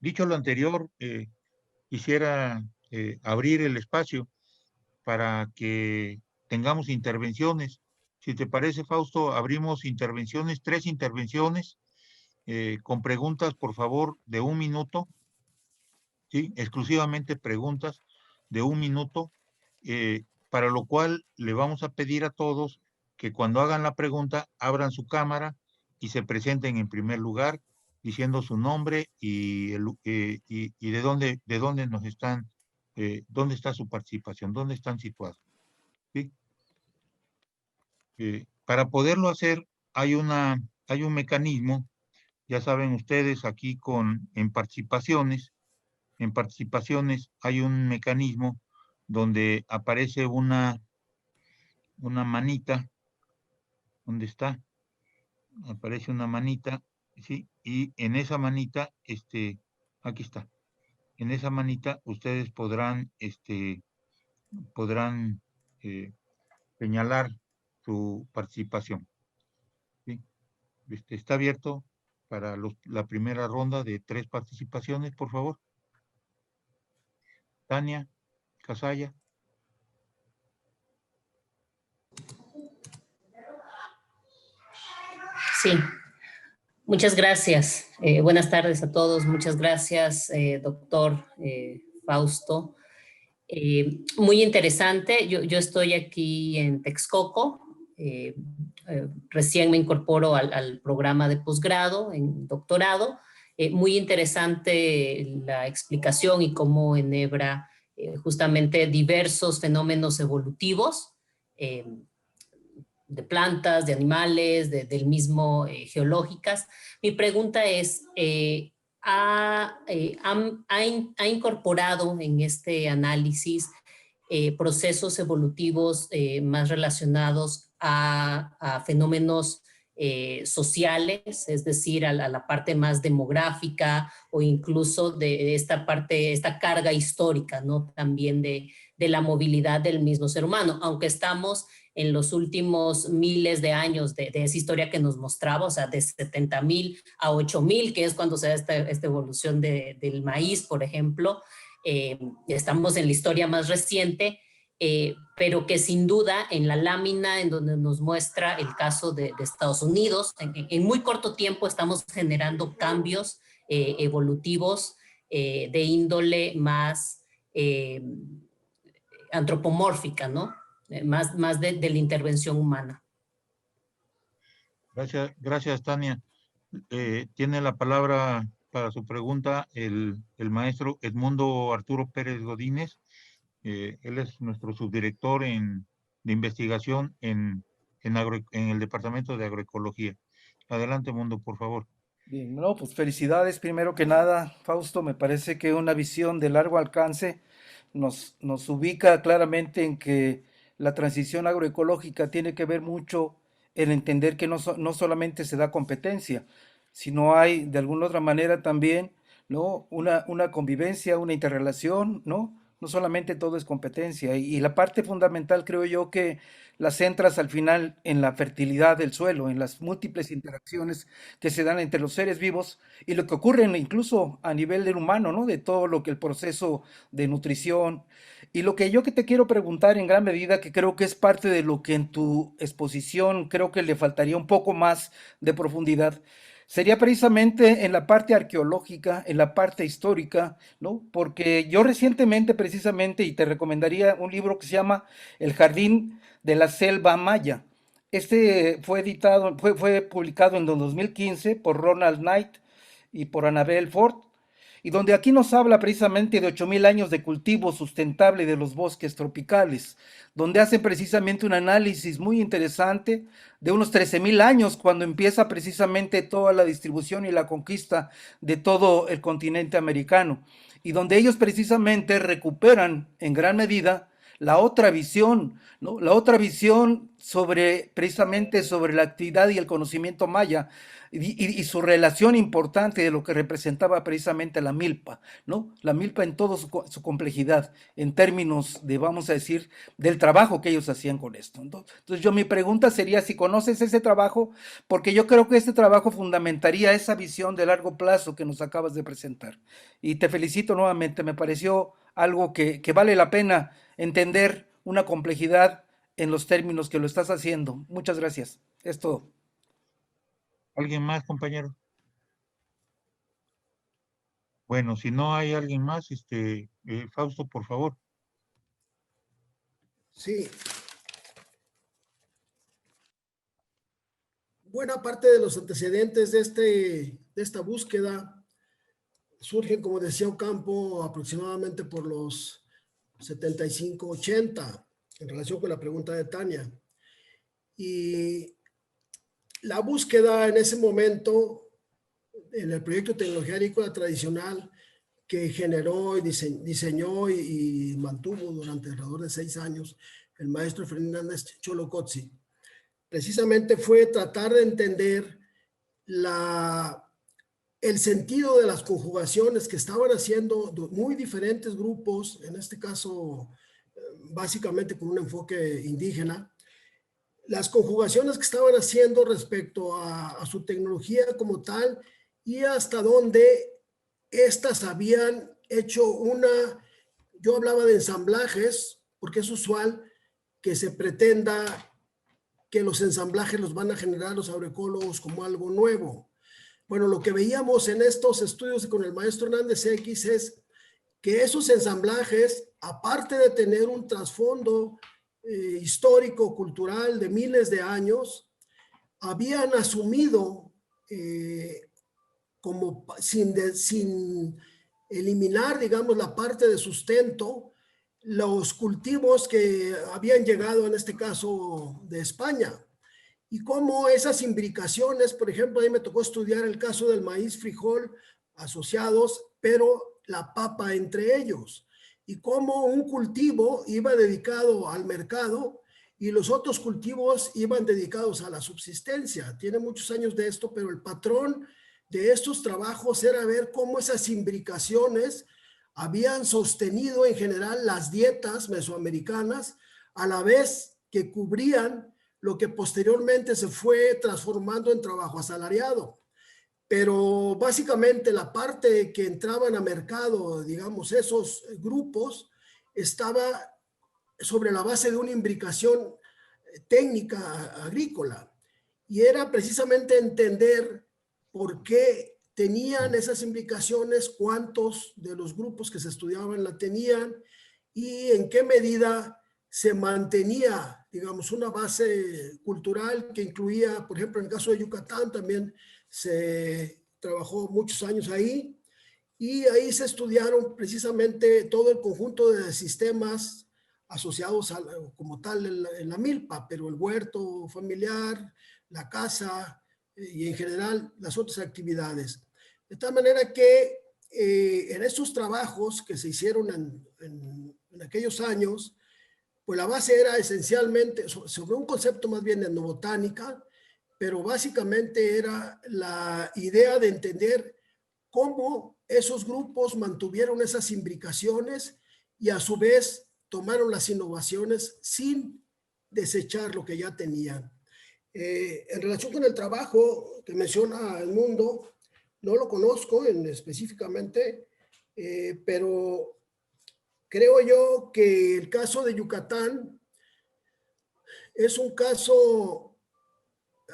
Dicho lo anterior, quisiera abrir el espacio para que tengamos intervenciones. Si te parece, Fausto, abrimos intervenciones, 3 intervenciones, con preguntas, por favor, de 1 minuto, ¿sí? Exclusivamente preguntas de 1 minuto, para lo cual le vamos a pedir a todos que cuando hagan la pregunta abran su cámara y se presenten en primer lugar diciendo su nombre y de dónde nos están, dónde está su participación, dónde están situados, ¿sí? Para poderlo hacer hay un mecanismo, ya saben ustedes, aquí en participaciones hay un mecanismo donde aparece una manita. ¿Dónde está? Aparece una manita, ¿sí? Y en esa manita, aquí está. En esa manita ustedes podrán señalar su participación. está abierto para la primera ronda de 3 participaciones, por favor. Tania, Casaya. Sí, muchas gracias. Buenas tardes a todos. Muchas gracias, doctor Fausto. Muy interesante. Yo estoy aquí en Texcoco. Recién me incorporo al programa de posgrado en doctorado. Muy interesante la explicación y cómo enhebra justamente diversos fenómenos evolutivos de plantas, de animales, del mismo geológicas. Mi pregunta es, ¿ha incorporado en este análisis procesos evolutivos más relacionados a fenómenos sociales, es decir, a la parte más demográfica o incluso de esta parte, esta carga histórica, ¿no? También de la movilidad del mismo ser humano, aunque estamos en los últimos miles de años de esa historia que nos mostraba, o sea, de 70,000 a 8,000, que es cuando se da esta evolución del maíz, por ejemplo. Estamos en la historia más reciente, pero que sin duda en la lámina en donde nos muestra el caso de Estados Unidos, en muy corto tiempo estamos generando cambios evolutivos de índole más antropomórfica, ¿no? Más de la intervención humana. Gracias, Tania. Tiene la palabra para su pregunta el maestro Edmundo Arturo Pérez Godínez. Él es nuestro subdirector de investigación en el Departamento de Agroecología. Adelante, Mundo, por favor. Bien, no, pues felicidades primero que nada, Fausto. Me parece que una visión de largo alcance nos ubica claramente en que la transición agroecológica tiene que ver mucho en entender que no solamente se da competencia, sino hay de alguna otra manera también, ¿no? Una convivencia, una interrelación, ¿no? No solamente todo es competencia. Y la parte fundamental creo yo que la centras al final en la fertilidad del suelo, en las múltiples interacciones que se dan entre los seres vivos y lo que ocurre incluso a nivel del humano, ¿no? De todo lo que el proceso de nutrición. Y lo que yo que te quiero preguntar en gran medida, que creo que es parte de lo que en tu exposición creo que le faltaría un poco más de profundidad, sería precisamente en la parte arqueológica, en la parte histórica, ¿no? Porque yo recientemente precisamente, y te recomendaría un libro que se llama El Jardín de la Selva Maya. Este fue editado, fue publicado en 2015 por Ronald Knight y por Annabel Ford, y donde aquí nos habla precisamente de 8,000 años de cultivo sustentable de los bosques tropicales, donde hacen precisamente un análisis muy interesante de unos 13,000 años, cuando empieza precisamente toda la distribución y la conquista de todo el continente americano, y donde ellos precisamente recuperan en gran medida la otra visión, ¿no? La otra visión precisamente sobre la actividad y el conocimiento maya y su relación importante de lo que representaba precisamente la milpa, ¿no? La milpa en toda su complejidad, en términos de, vamos a decir, del trabajo que ellos hacían con esto. Entonces mi pregunta sería si conoces ese trabajo, porque yo creo que este trabajo fundamentaría esa visión de largo plazo que nos acabas de presentar. Y te felicito nuevamente, me pareció algo que vale la pena entender una complejidad en los términos que lo estás haciendo. Muchas gracias. Es todo. ¿Alguien más, compañero? Bueno, si no hay alguien más, Fausto, por favor. Sí. Buena parte de los antecedentes de esta búsqueda surgen, como decía Ocampo, aproximadamente por los 75, 80, en relación con la pregunta de Tania. Y la búsqueda en ese momento, en el proyecto de tecnología agrícola tradicional que generó y diseñó y mantuvo durante alrededor de 6 años el maestro Fernández Cholocotzi, precisamente fue tratar de entender el sentido de las conjugaciones que estaban haciendo muy diferentes grupos, en este caso básicamente con un enfoque indígena, las conjugaciones que estaban haciendo respecto a su tecnología como tal y hasta dónde estas habían hecho yo hablaba de ensamblajes, porque es usual que se pretenda que los ensamblajes los van a generar los agroecólogos como algo nuevo. Bueno, lo que veíamos en estos estudios con el maestro Hernández X es que esos ensamblajes, aparte de tener un trasfondo histórico, cultural de miles de años, habían asumido como sin eliminar, digamos, la parte de sustento, los cultivos que habían llegado, en este caso, de España. Y cómo esas imbricaciones, por ejemplo, a mí me tocó estudiar el caso del maíz, frijol asociados, pero la papa entre ellos. Y cómo un cultivo iba dedicado al mercado y los otros cultivos iban dedicados a la subsistencia. Tiene muchos años de esto, pero el patrón de estos trabajos era ver cómo esas imbricaciones habían sostenido en general las dietas mesoamericanas, a la vez que cubrían lo que posteriormente se fue transformando en trabajo asalariado. Pero básicamente la parte que entraban a mercado, digamos, esos grupos, estaba sobre la base de una imbricación técnica agrícola. Y era precisamente entender por qué tenían esas implicaciones, cuántos de los grupos que se estudiaban la tenían y en qué medida se mantenía, digamos, una base cultural que incluía, por ejemplo, en el caso de Yucatán también se trabajó muchos años ahí y ahí se estudiaron precisamente todo el conjunto de sistemas asociados como tal en la milpa, pero el huerto familiar, la casa y en general las otras actividades. De tal manera que en estos trabajos que se hicieron en aquellos años, pues la base era esencialmente sobre un concepto más bien de etnobotánica, pero básicamente era la idea de entender cómo esos grupos mantuvieron esas imbricaciones y a su vez tomaron las innovaciones sin desechar lo que ya tenían. En relación con el trabajo que menciona el mundo, no lo conozco específicamente, pero creo yo que el caso de Yucatán es un caso,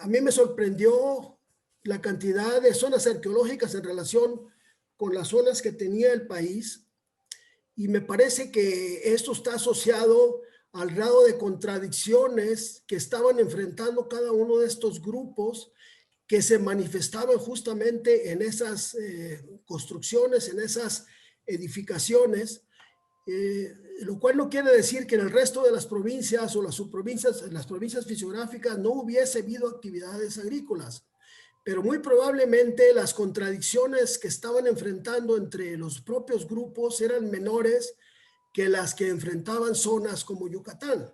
a mí me sorprendió la cantidad de zonas arqueológicas en relación con las zonas que tenía el país y me parece que esto está asociado al grado de contradicciones que estaban enfrentando cada uno de estos grupos que se manifestaban justamente en esas construcciones, en esas edificaciones, lo cual no quiere decir que en el resto de las provincias o las subprovincias, en las provincias fisiográficas no hubiese habido actividades agrícolas, pero muy probablemente las contradicciones que estaban enfrentando entre los propios grupos eran menores que las que enfrentaban zonas como Yucatán.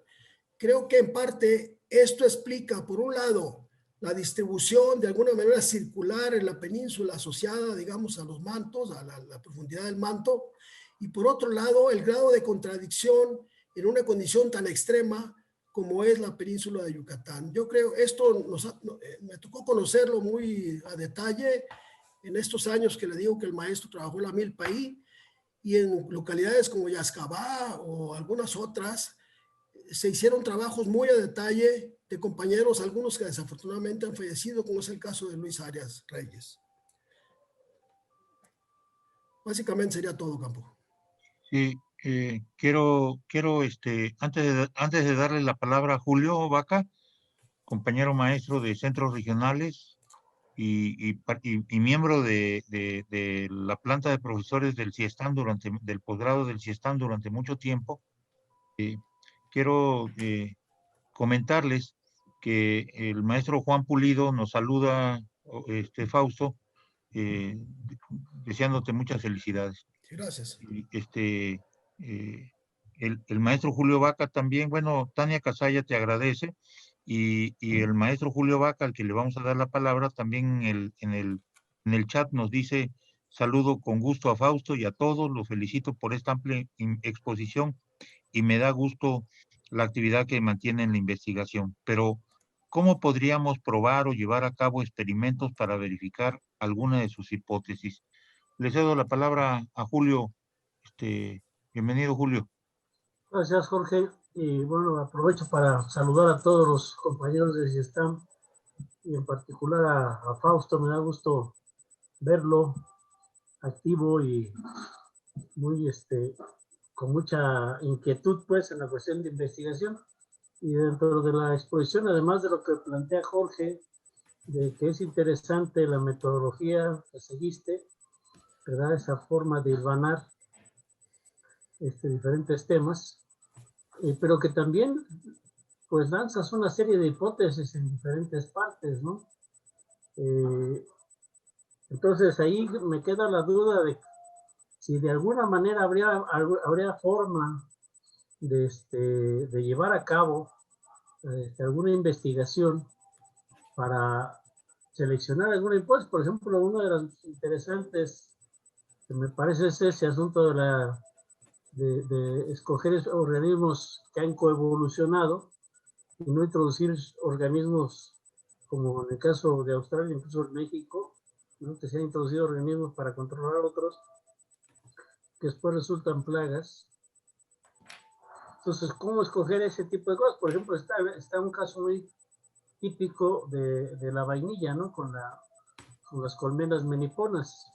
Creo que en parte esto explica, por un lado, la distribución de alguna manera circular en la península asociada, digamos, a los mantos, a la profundidad del manto, y por otro lado, el grado de contradicción en una condición tan extrema como es la península de Yucatán. Yo creo, esto me tocó conocerlo muy a detalle en estos años que le digo que el maestro trabajó en la milpa ahí, y en localidades como Yazcabá o algunas otras, se hicieron trabajos muy a detalle de compañeros, algunos que desafortunadamente han fallecido, como es el caso de Luis Arias Reyes. Básicamente sería todo, Campo. Sí, quiero antes de darle la palabra a Julio Vaca, compañero maestro de centros regionales y miembro de la planta de profesores del CIESTAN del posgrado del CIESTAN durante mucho tiempo, quiero comentarles que el maestro Juan Pulido nos saluda, Fausto, deseándote muchas felicidades. Gracias. El maestro Julio Vaca también, bueno, Tania Casalla te agradece, y el maestro Julio Vaca, al que le vamos a dar la palabra, también en el chat nos dice: saludo con gusto a Fausto y a todos, los felicito por esta amplia exposición y me da gusto la actividad que mantiene en la investigación. Pero ¿cómo podríamos probar o llevar a cabo experimentos para verificar alguna de sus hipótesis? Le cedo la palabra a Julio. Bienvenido, Julio. Gracias, Jorge. Y bueno, aprovecho para saludar a todos los compañeros de CIESTAM y en particular a Fausto. Me da gusto verlo activo y muy, con mucha inquietud, pues, en la cuestión de investigación. Y dentro de la exposición, además de lo que plantea Jorge, de que es interesante la metodología que seguiste, ¿verdad? Esa forma de hilvanar diferentes temas, pero que también pues lanzas una serie de hipótesis en diferentes partes, ¿no? Entonces ahí me queda la duda de si de alguna manera habría forma de llevar a cabo alguna investigación para seleccionar alguna hipótesis. Por ejemplo, una de las interesantes que me parece es ese asunto de escoger organismos que han coevolucionado y no introducir organismos como en el caso de Australia, incluso en México, ¿no? Que se han introducido organismos para controlar otros que después resultan plagas. Entonces, ¿cómo escoger ese tipo de cosas? Por ejemplo, está un caso muy típico de la vainilla, ¿no? Con las colmenas meniponas,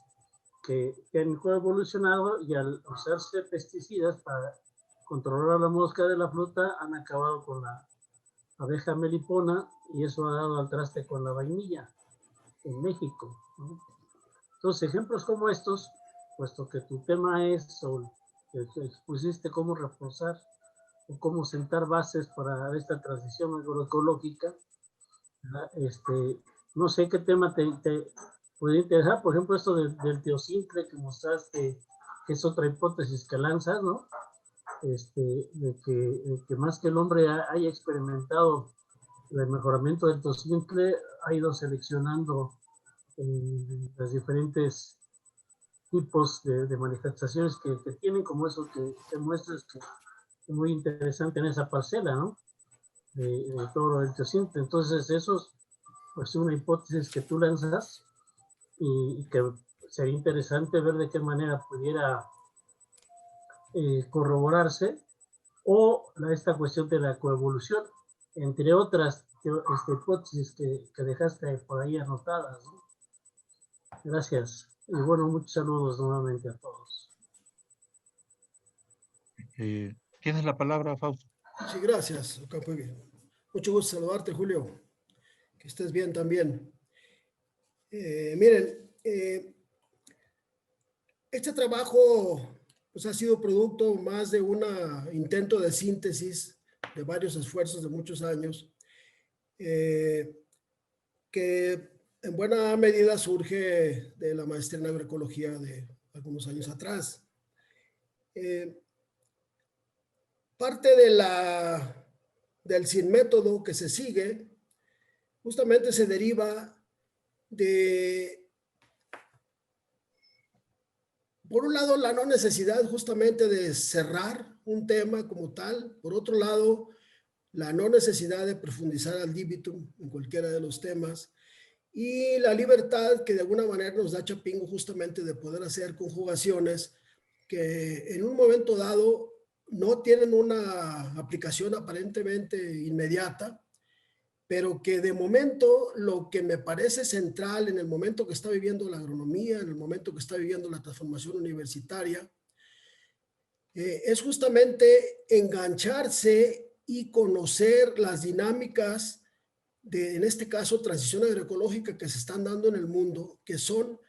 que han coevolucionado y al usarse pesticidas para controlar la mosca de la fruta, han acabado con la abeja melipona y eso ha dado al traste con la vainilla en México, ¿no? Entonces, ejemplos como estos, puesto que tu tema es, o que expusiste cómo reforzar o cómo sentar bases para esta transición agroecológica, no sé qué tema te puede interesar. Por ejemplo, esto del teocincle que mostraste, que es otra hipótesis que lanzas, ¿no? De que más que el hombre haya experimentado el mejoramiento del teocincle, ha ido seleccionando los diferentes tipos de manifestaciones que tienen, como eso que muestras, que es muy interesante en esa parcela, ¿no? De todo lo del teocincle. Entonces, eso es pues una hipótesis que tú lanzas y que sería interesante ver de qué manera pudiera corroborarse, o esta cuestión de la coevolución, entre otras hipótesis que dejaste por ahí anotadas, ¿no? Gracias. Y bueno, muchos saludos nuevamente a todos. ¿Tienes la palabra, Fausto? Sí, gracias. Muy bien. Mucho gusto saludarte, Julio. Que estés bien también. Miren, este trabajo pues, ha sido producto más de un intento de síntesis de varios esfuerzos de muchos años, que en buena medida surge de la maestría en agroecología de algunos años atrás. Parte del sin método que se sigue justamente se deriva de, por un lado, la no necesidad justamente de cerrar un tema como tal. Por otro lado, la no necesidad de profundizar ad libitum en cualquiera de los temas. Y la libertad que de alguna manera nos da Chapingo justamente de poder hacer conjugaciones que en un momento dado no tienen una aplicación aparentemente inmediata, pero que de momento lo que me parece central en el momento que está viviendo la agronomía, en el momento que está viviendo la transformación universitaria, es justamente engancharse y conocer las dinámicas de, en este caso, transición agroecológica que se están dando en el mundo, que son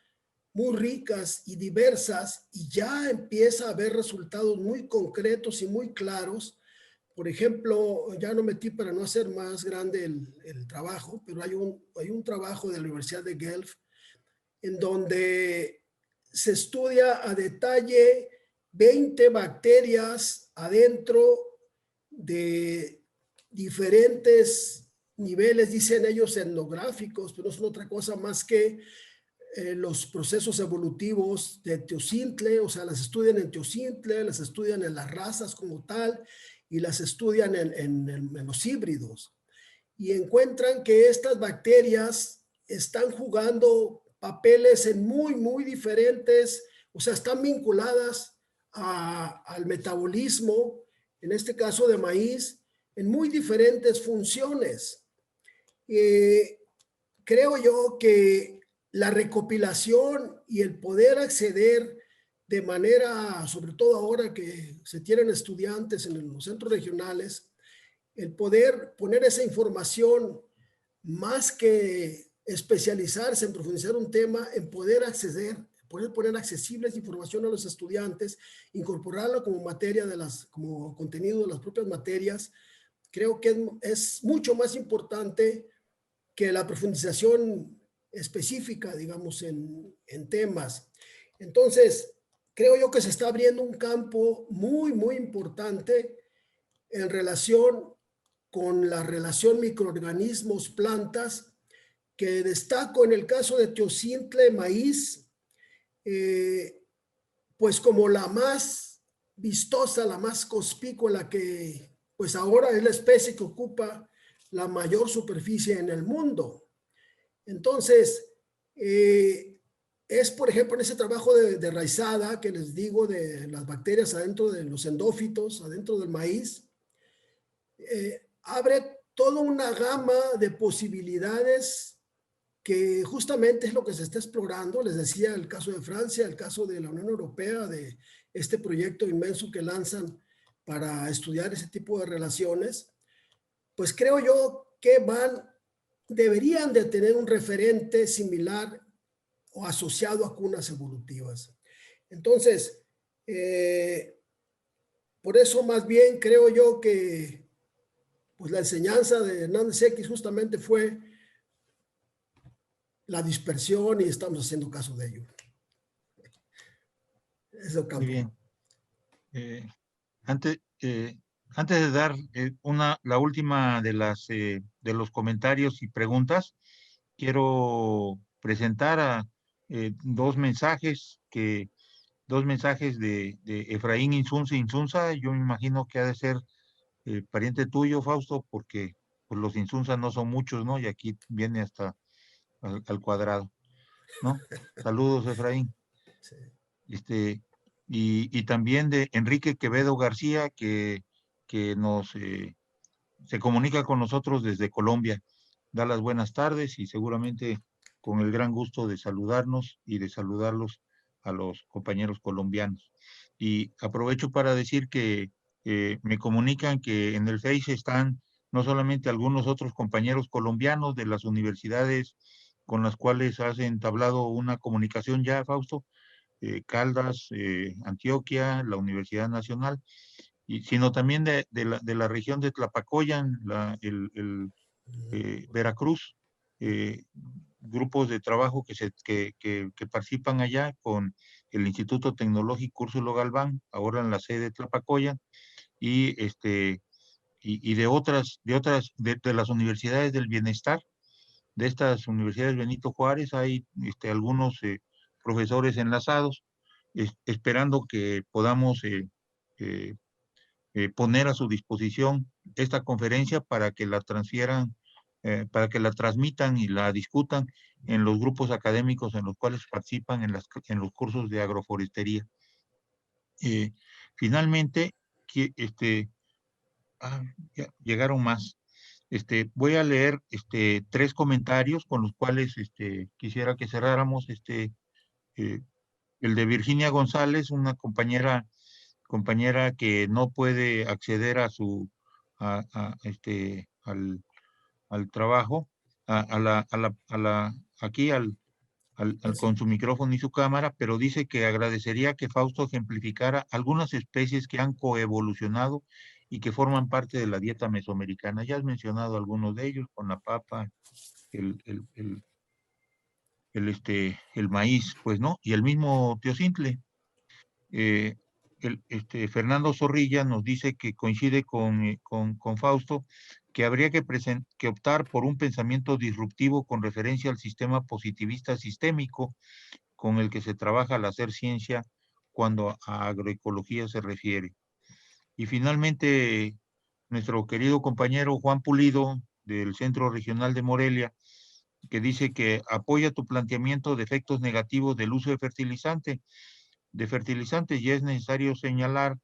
muy ricas y diversas, y ya empieza a haber resultados muy concretos y muy claros. Por ejemplo, ya no metí para no hacer más grande el trabajo, pero hay un trabajo de la Universidad de Guelph en donde se estudia a detalle 20 bacterias adentro de diferentes niveles, dicen ellos, etnográficos, pero no son otra cosa más que los procesos evolutivos de teocintle, o sea, las estudian en teocintle, las estudian en las razas como tal, y las estudian en los híbridos. y encuentran que estas bacterias están jugando papeles en muy diferentes, o sea, están vinculadas al metabolismo, en este caso de maíz, en muy diferentes funciones. Creo yo que la recopilación y el poder acceder de manera, sobre todo ahora que se tienen estudiantes en los centros regionales, el poder poner esa información más que especializarse en profundizar un tema, en poder acceder, poder poner accesibles información a los estudiantes, incorporarla como materia como contenido de las propias materias, creo que es mucho más importante que la profundización específica, digamos, en temas. Entonces, creo yo que se está abriendo un campo muy importante en relación con la relación microorganismos-plantas, que destaco en el caso de teocintle maíz, pues como la más vistosa, la más conspicua, la que pues ahora es la especie que ocupa la mayor superficie en el mundo. Entonces, es por ejemplo en ese trabajo de raizada que les digo de las bacterias adentro de los endófitos, adentro del maíz, abre toda una gama de posibilidades que justamente es lo que se está explorando. Les decía el caso de Francia, el caso de la Unión Europea, de este proyecto inmenso que lanzan para estudiar ese tipo de relaciones. Pues creo yo que deberían de tener un referente similar o asociado a cunas evolutivas. Entonces, por eso más bien creo yo que pues la enseñanza de Hernández X justamente fue la dispersión y estamos haciendo caso de ello. Es el campo. Muy bien. Antes de dar la última de los comentarios y preguntas, quiero presentar dos mensajes de Efraín Insunza. Yo me imagino que ha de ser pariente tuyo, Fausto, porque pues, los Insunza no son muchos, ¿no? Y aquí viene hasta al cuadrado, ¿no? Saludos, Efraín. Sí. Y también de Enrique Quevedo García, que se comunica con nosotros desde Colombia. Da las buenas tardes y seguramente con el gran gusto de saludarnos y de saludarlos a los compañeros colombianos. Y aprovecho para decir que me comunican que en el Face están no solamente algunos otros compañeros colombianos de las universidades con las cuales has entablado una comunicación ya, Fausto, Caldas, Antioquia, la Universidad Nacional, sino también de la región de Tlapacoyan, Veracruz, grupos de trabajo que participan allá con el Instituto Tecnológico Úrsulo Galván, ahora en la sede de Tlapacoyan, y de las universidades del bienestar, de estas universidades Benito Juárez, hay algunos profesores enlazados, esperando que podamos poner a su disposición esta conferencia para que la para que la transmitan y la discutan en los grupos académicos en los cuales participan en los cursos de agroforestería. Finalmente, ya llegaron más. Voy a leer tres comentarios con los cuales quisiera que cerráramos. El de Virginia González, una compañera que no puede acceder al trabajo, aquí con su micrófono y su cámara, pero dice que agradecería que Fausto ejemplificara algunas especies que han coevolucionado y que forman parte de la dieta mesoamericana. Ya has mencionado algunos de ellos, con la papa, el maíz, pues, ¿no? Y el mismo teocintle. Fernando Zorrilla nos dice que coincide con Fausto, que habría que optar por un pensamiento disruptivo con referencia al sistema positivista sistémico con el que se trabaja al hacer ciencia cuando a agroecología se refiere. Y finalmente, nuestro querido compañero Juan Pulido del Centro Regional de Morelia, que dice que apoya tu planteamiento de efectos negativos del uso de fertilizantes, y es necesario señalar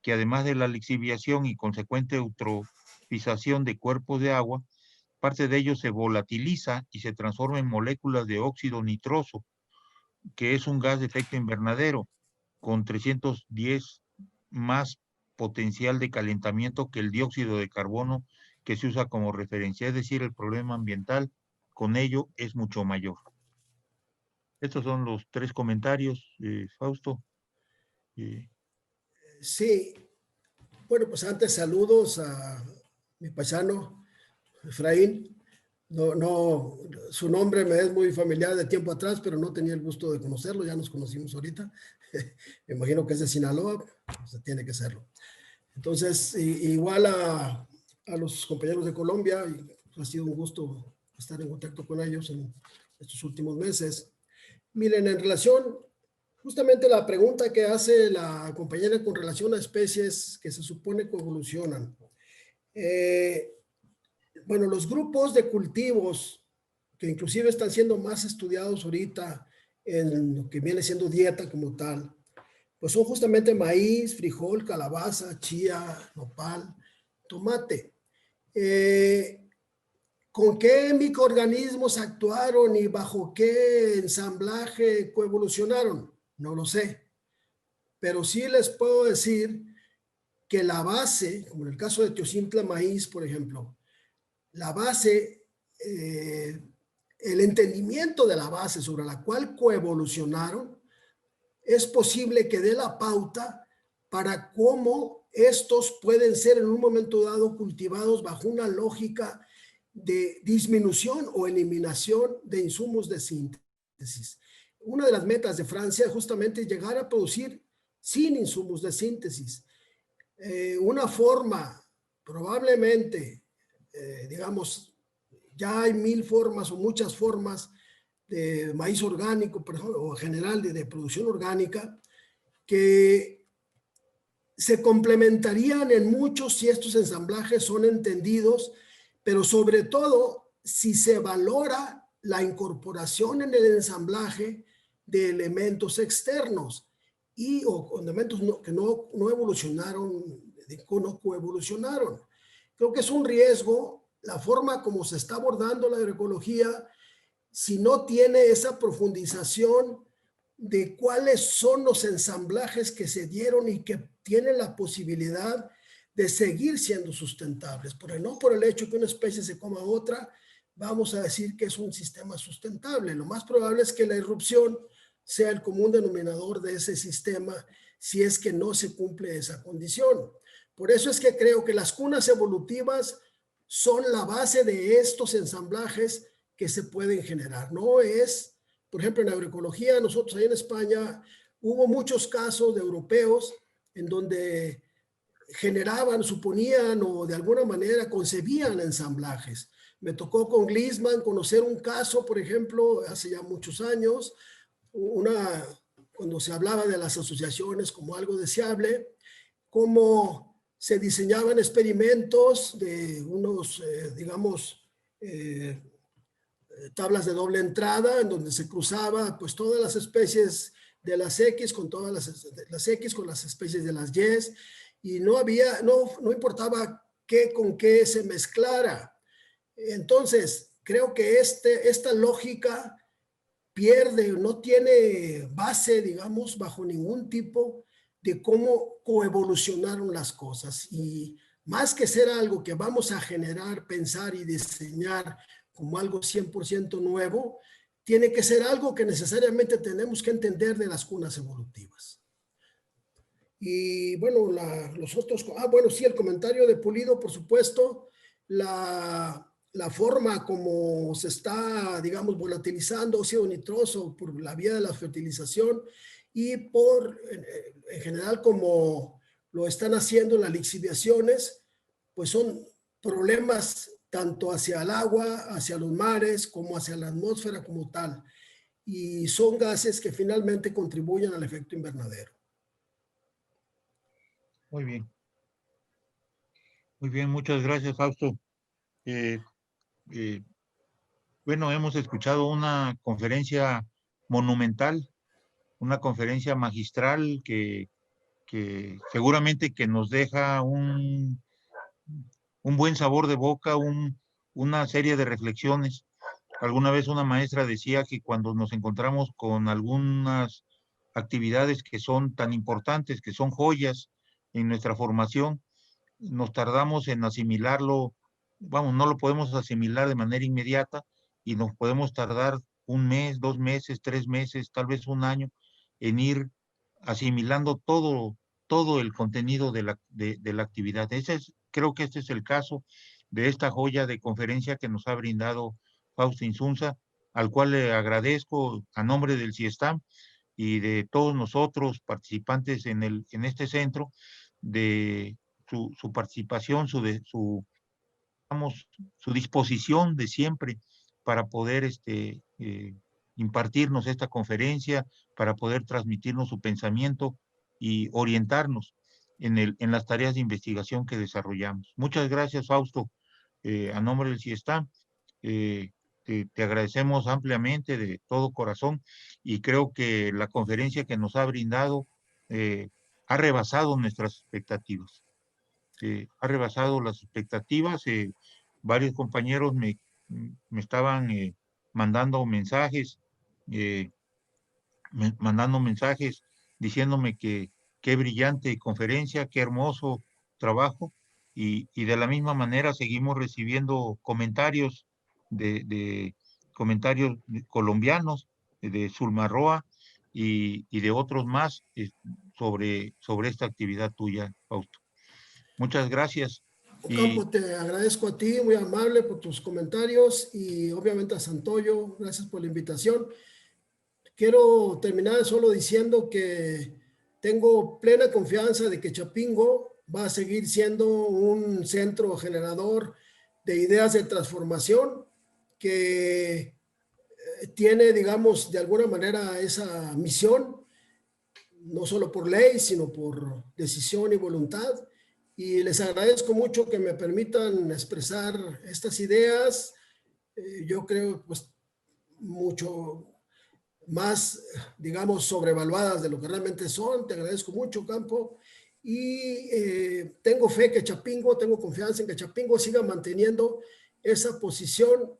que además de la lixiviación y consecuente eutrofización de cuerpos de agua, parte de ellos se volatiliza y se transforma en moléculas de óxido nitroso, que es un gas de efecto invernadero, con 310 más potencial de calentamiento que el dióxido de carbono que se usa como referencia. Es decir, el problema ambiental con ello es mucho mayor. Estos son los 3 comentarios, Fausto. Sí, bueno, pues antes saludos a mi paisano, Efraín. No, su nombre me es muy familiar de tiempo atrás, pero no tenía el gusto de conocerlo, ya nos conocimos ahorita. Me imagino que es de Sinaloa, pues tiene que serlo. Entonces, igual a los compañeros de Colombia, ha sido un gusto estar en contacto con ellos en estos últimos meses. Miren, en relación, justamente la pregunta que hace la compañera con relación a especies que se supone que evolucionan. Bueno, los grupos de cultivos que inclusive están siendo más estudiados ahorita en lo que viene siendo dieta como tal, pues son justamente maíz, frijol, calabaza, chía, nopal, tomate. ¿Con qué microorganismos actuaron y bajo qué ensamblaje coevolucionaron? No lo sé. Pero sí les puedo decir que la base, como en el caso de Teosintla maíz, por ejemplo, la base, el entendimiento de la base sobre la cual coevolucionaron, es posible que dé la pauta para cómo estos pueden ser en un momento dado cultivados bajo una lógica de disminución o eliminación de insumos de síntesis. Una de las metas de Francia justamente es llegar a producir sin insumos de síntesis. Una forma, probablemente, digamos, ya hay 1000 formas o muchas formas de maíz orgánico, por ejemplo, o en general de producción orgánica, que se complementarían en muchos si estos ensamblajes son entendidos, pero sobre todo si se valora la incorporación en el ensamblaje de elementos externos y o elementos que no evolucionaron, no coevolucionaron. Creo que es un riesgo la forma como se está abordando la agroecología si no tiene esa profundización de cuáles son los ensamblajes que se dieron y que tienen la posibilidad de seguir siendo sustentables. No por el hecho que una especie se coma a otra, vamos a decir que es un sistema sustentable. Lo más probable es que la irrupción sea el común denominador de ese sistema si es que no se cumple esa condición. Por eso es que creo que las cunas evolutivas son la base de estos ensamblajes que se pueden generar. No es, por ejemplo, en agroecología, nosotros ahí en España hubo muchos casos de europeos en donde generaban, suponían o de alguna manera concebían ensamblajes. Me tocó con Gliessmann conocer un caso, por ejemplo, hace ya muchos años, cuando se hablaba de las asociaciones como algo deseable, cómo se diseñaban experimentos de unos, digamos, tablas de doble entrada en donde se cruzaba pues todas las especies de las X con todas las X con las especies de las Y no importaba qué con qué se mezclara. Entonces, creo que esta lógica pierde, no tiene base, digamos, bajo ningún tipo de cómo coevolucionaron las cosas. Y más que ser algo que vamos a generar, pensar y diseñar como algo 100% nuevo, tiene que ser algo que necesariamente tenemos que entender de las cunas evolutivas. Y bueno, los otros, bueno, sí, el comentario de Pulido, por supuesto, la forma como se está, digamos, volatilizando óxido nitroso por la vía de la fertilización y en general, como lo están haciendo las lixiviaciones, pues son problemas tanto hacia el agua, hacia los mares, como hacia la atmósfera como tal. Y son gases que finalmente contribuyen al efecto invernadero. Muy bien. Muy bien, muchas gracias, Fausto. bueno, hemos escuchado una conferencia monumental, una conferencia magistral que seguramente que nos deja un buen sabor de boca, una serie de reflexiones. Alguna vez una maestra decía que cuando nos encontramos con algunas actividades que son tan importantes, que son joyas en nuestra formación, nos tardamos en asimilarlo, vamos, no lo podemos asimilar de manera inmediata y nos podemos tardar un mes, 2 meses, 3 meses, tal vez un año en ir asimilando todo el contenido de la actividad. Creo que este es el caso de esta joya de conferencia que nos ha brindado Fausto Insunza, al cual le agradezco a nombre del CIESTAM y de todos nosotros participantes en este centro, de su participación, su disposición de siempre para poder impartirnos esta conferencia, para poder transmitirnos su pensamiento y orientarnos en las tareas de investigación que desarrollamos. Muchas gracias, Fausto. A nombre del CIESTAM, te agradecemos ampliamente de todo corazón y creo que la conferencia que nos ha brindado ha rebasado nuestras expectativas. Ha rebasado las expectativas. Varios compañeros me estaban mandando mensajes, eh, diciéndome que qué brillante conferencia, qué hermoso trabajo, y de la misma manera seguimos recibiendo comentarios de comentarios colombianos, de Zulmarroa y de otros más sobre esta actividad tuya, Fausto. Muchas gracias. Ocampo, te agradezco a ti, muy amable por tus comentarios y obviamente a Santoyo, gracias por la invitación. Quiero terminar solo diciendo que tengo plena confianza de que Chapingo va a seguir siendo un centro generador de ideas de transformación que tiene, digamos, de alguna manera esa misión, no solo por ley, sino por decisión y voluntad. Y les agradezco mucho que me permitan expresar estas ideas. Yo creo, pues, mucho más, digamos, sobrevaluadas de lo que realmente son. Te agradezco mucho, Campo. Y tengo fe que Chapingo, tengo confianza en que Chapingo siga manteniendo esa posición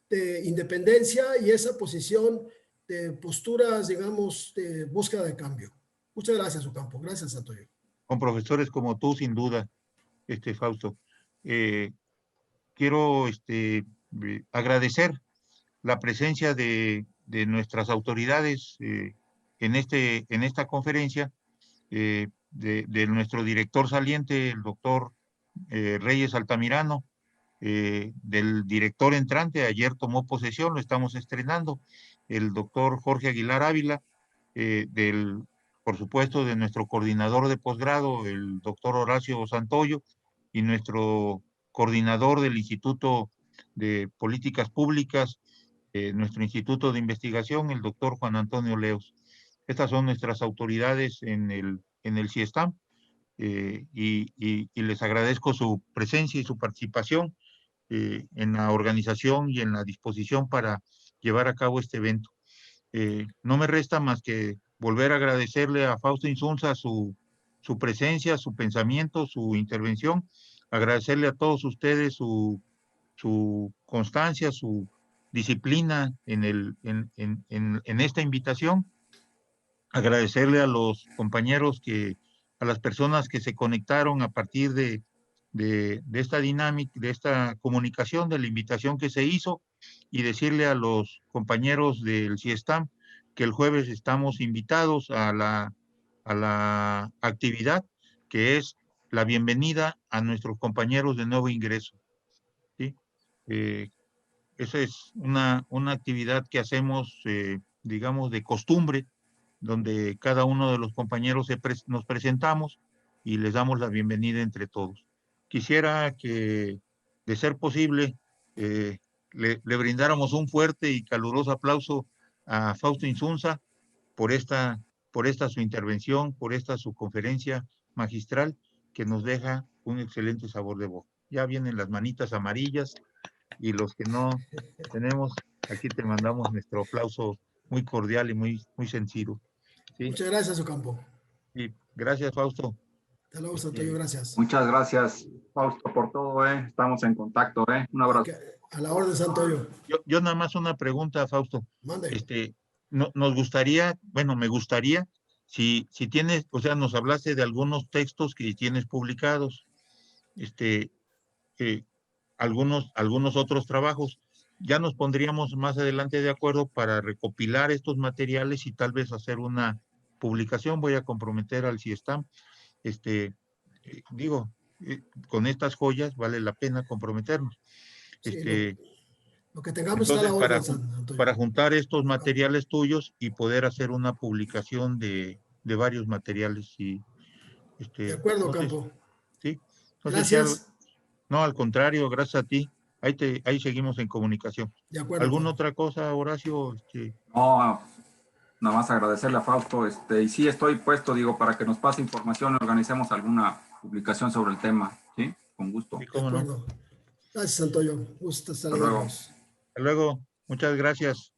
de independencia y esa posición de posturas, digamos, de búsqueda de cambio. Muchas gracias, Ocampo. Gracias, Antonio. Con profesores como tú, sin duda, Fausto. Quiero agradecer la presencia de nuestras autoridades en esta conferencia, de nuestro director saliente, el doctor Reyes Altamirano, del director entrante, ayer tomó posesión, lo estamos estrenando, el doctor Jorge Aguilar Ávila, por supuesto, de nuestro coordinador de posgrado, el doctor Horacio Santoyo, y nuestro coordinador del Instituto de Políticas Públicas, nuestro Instituto de Investigación, el doctor Juan Antonio Leos. Estas son nuestras autoridades en el CIESTAM, y les agradezco su presencia y su participación en la organización y en la disposición para llevar a cabo este evento. No me resta más que volver a agradecerle a Fausto Insunza su presencia, su pensamiento, su intervención, agradecerle a todos ustedes su constancia, su disciplina en esta invitación, agradecerle a los compañeros a las personas que se conectaron a partir de esta dinámica, de esta comunicación, de la invitación que se hizo, y decirle a los compañeros del CIESTAM que el jueves estamos invitados a la actividad que es la bienvenida a nuestros compañeros de nuevo ingreso. ¿Sí? Esa es una actividad que hacemos, digamos, de costumbre, donde cada uno de los compañeros nos presentamos y les damos la bienvenida entre todos. Quisiera que, de ser posible, le brindáramos un fuerte y caluroso aplauso a Fausto Insunza por esta su intervención, por esta su conferencia magistral que nos deja un excelente sabor de boca. Ya vienen las manitas amarillas y los que no tenemos, aquí te mandamos nuestro aplauso muy cordial y muy sentido. ¿Sí? Muchas gracias, Ocampo. Y gracias, Fausto. Hasta luego, Santoyo, gracias. Muchas gracias, Fausto, por todo, Estamos en contacto, Un abrazo. A la orden, Santoyo. Yo nada más una pregunta, Fausto. Mande. Nos gustaría, bueno, me gustaría, si tienes, o sea, nos hablaste de algunos textos que tienes publicados, algunos otros trabajos. Ya nos pondríamos más adelante de acuerdo para recopilar estos materiales y tal vez hacer una publicación. Voy a comprometer al CIESTAM. Con estas joyas vale la pena comprometernos. Sí, lo que tengamos entonces, está a la orden, para juntar estos materiales tuyos y poder hacer una publicación de varios materiales. De acuerdo, entonces, Campo. Sí. Entonces, Gracias. no, al contrario, gracias a ti. Ahí seguimos en comunicación. De acuerdo. ¿Alguna otra cosa, Horacio? No, nada más agradecerle a Fausto. Y sí estoy puesto, para que nos pase información, organicemos alguna publicación sobre el tema. ¿Sí? Con gusto. Sí, cómo no. Gracias, Santoyo. Gusto estar Hasta luego. Hasta luego. Muchas gracias.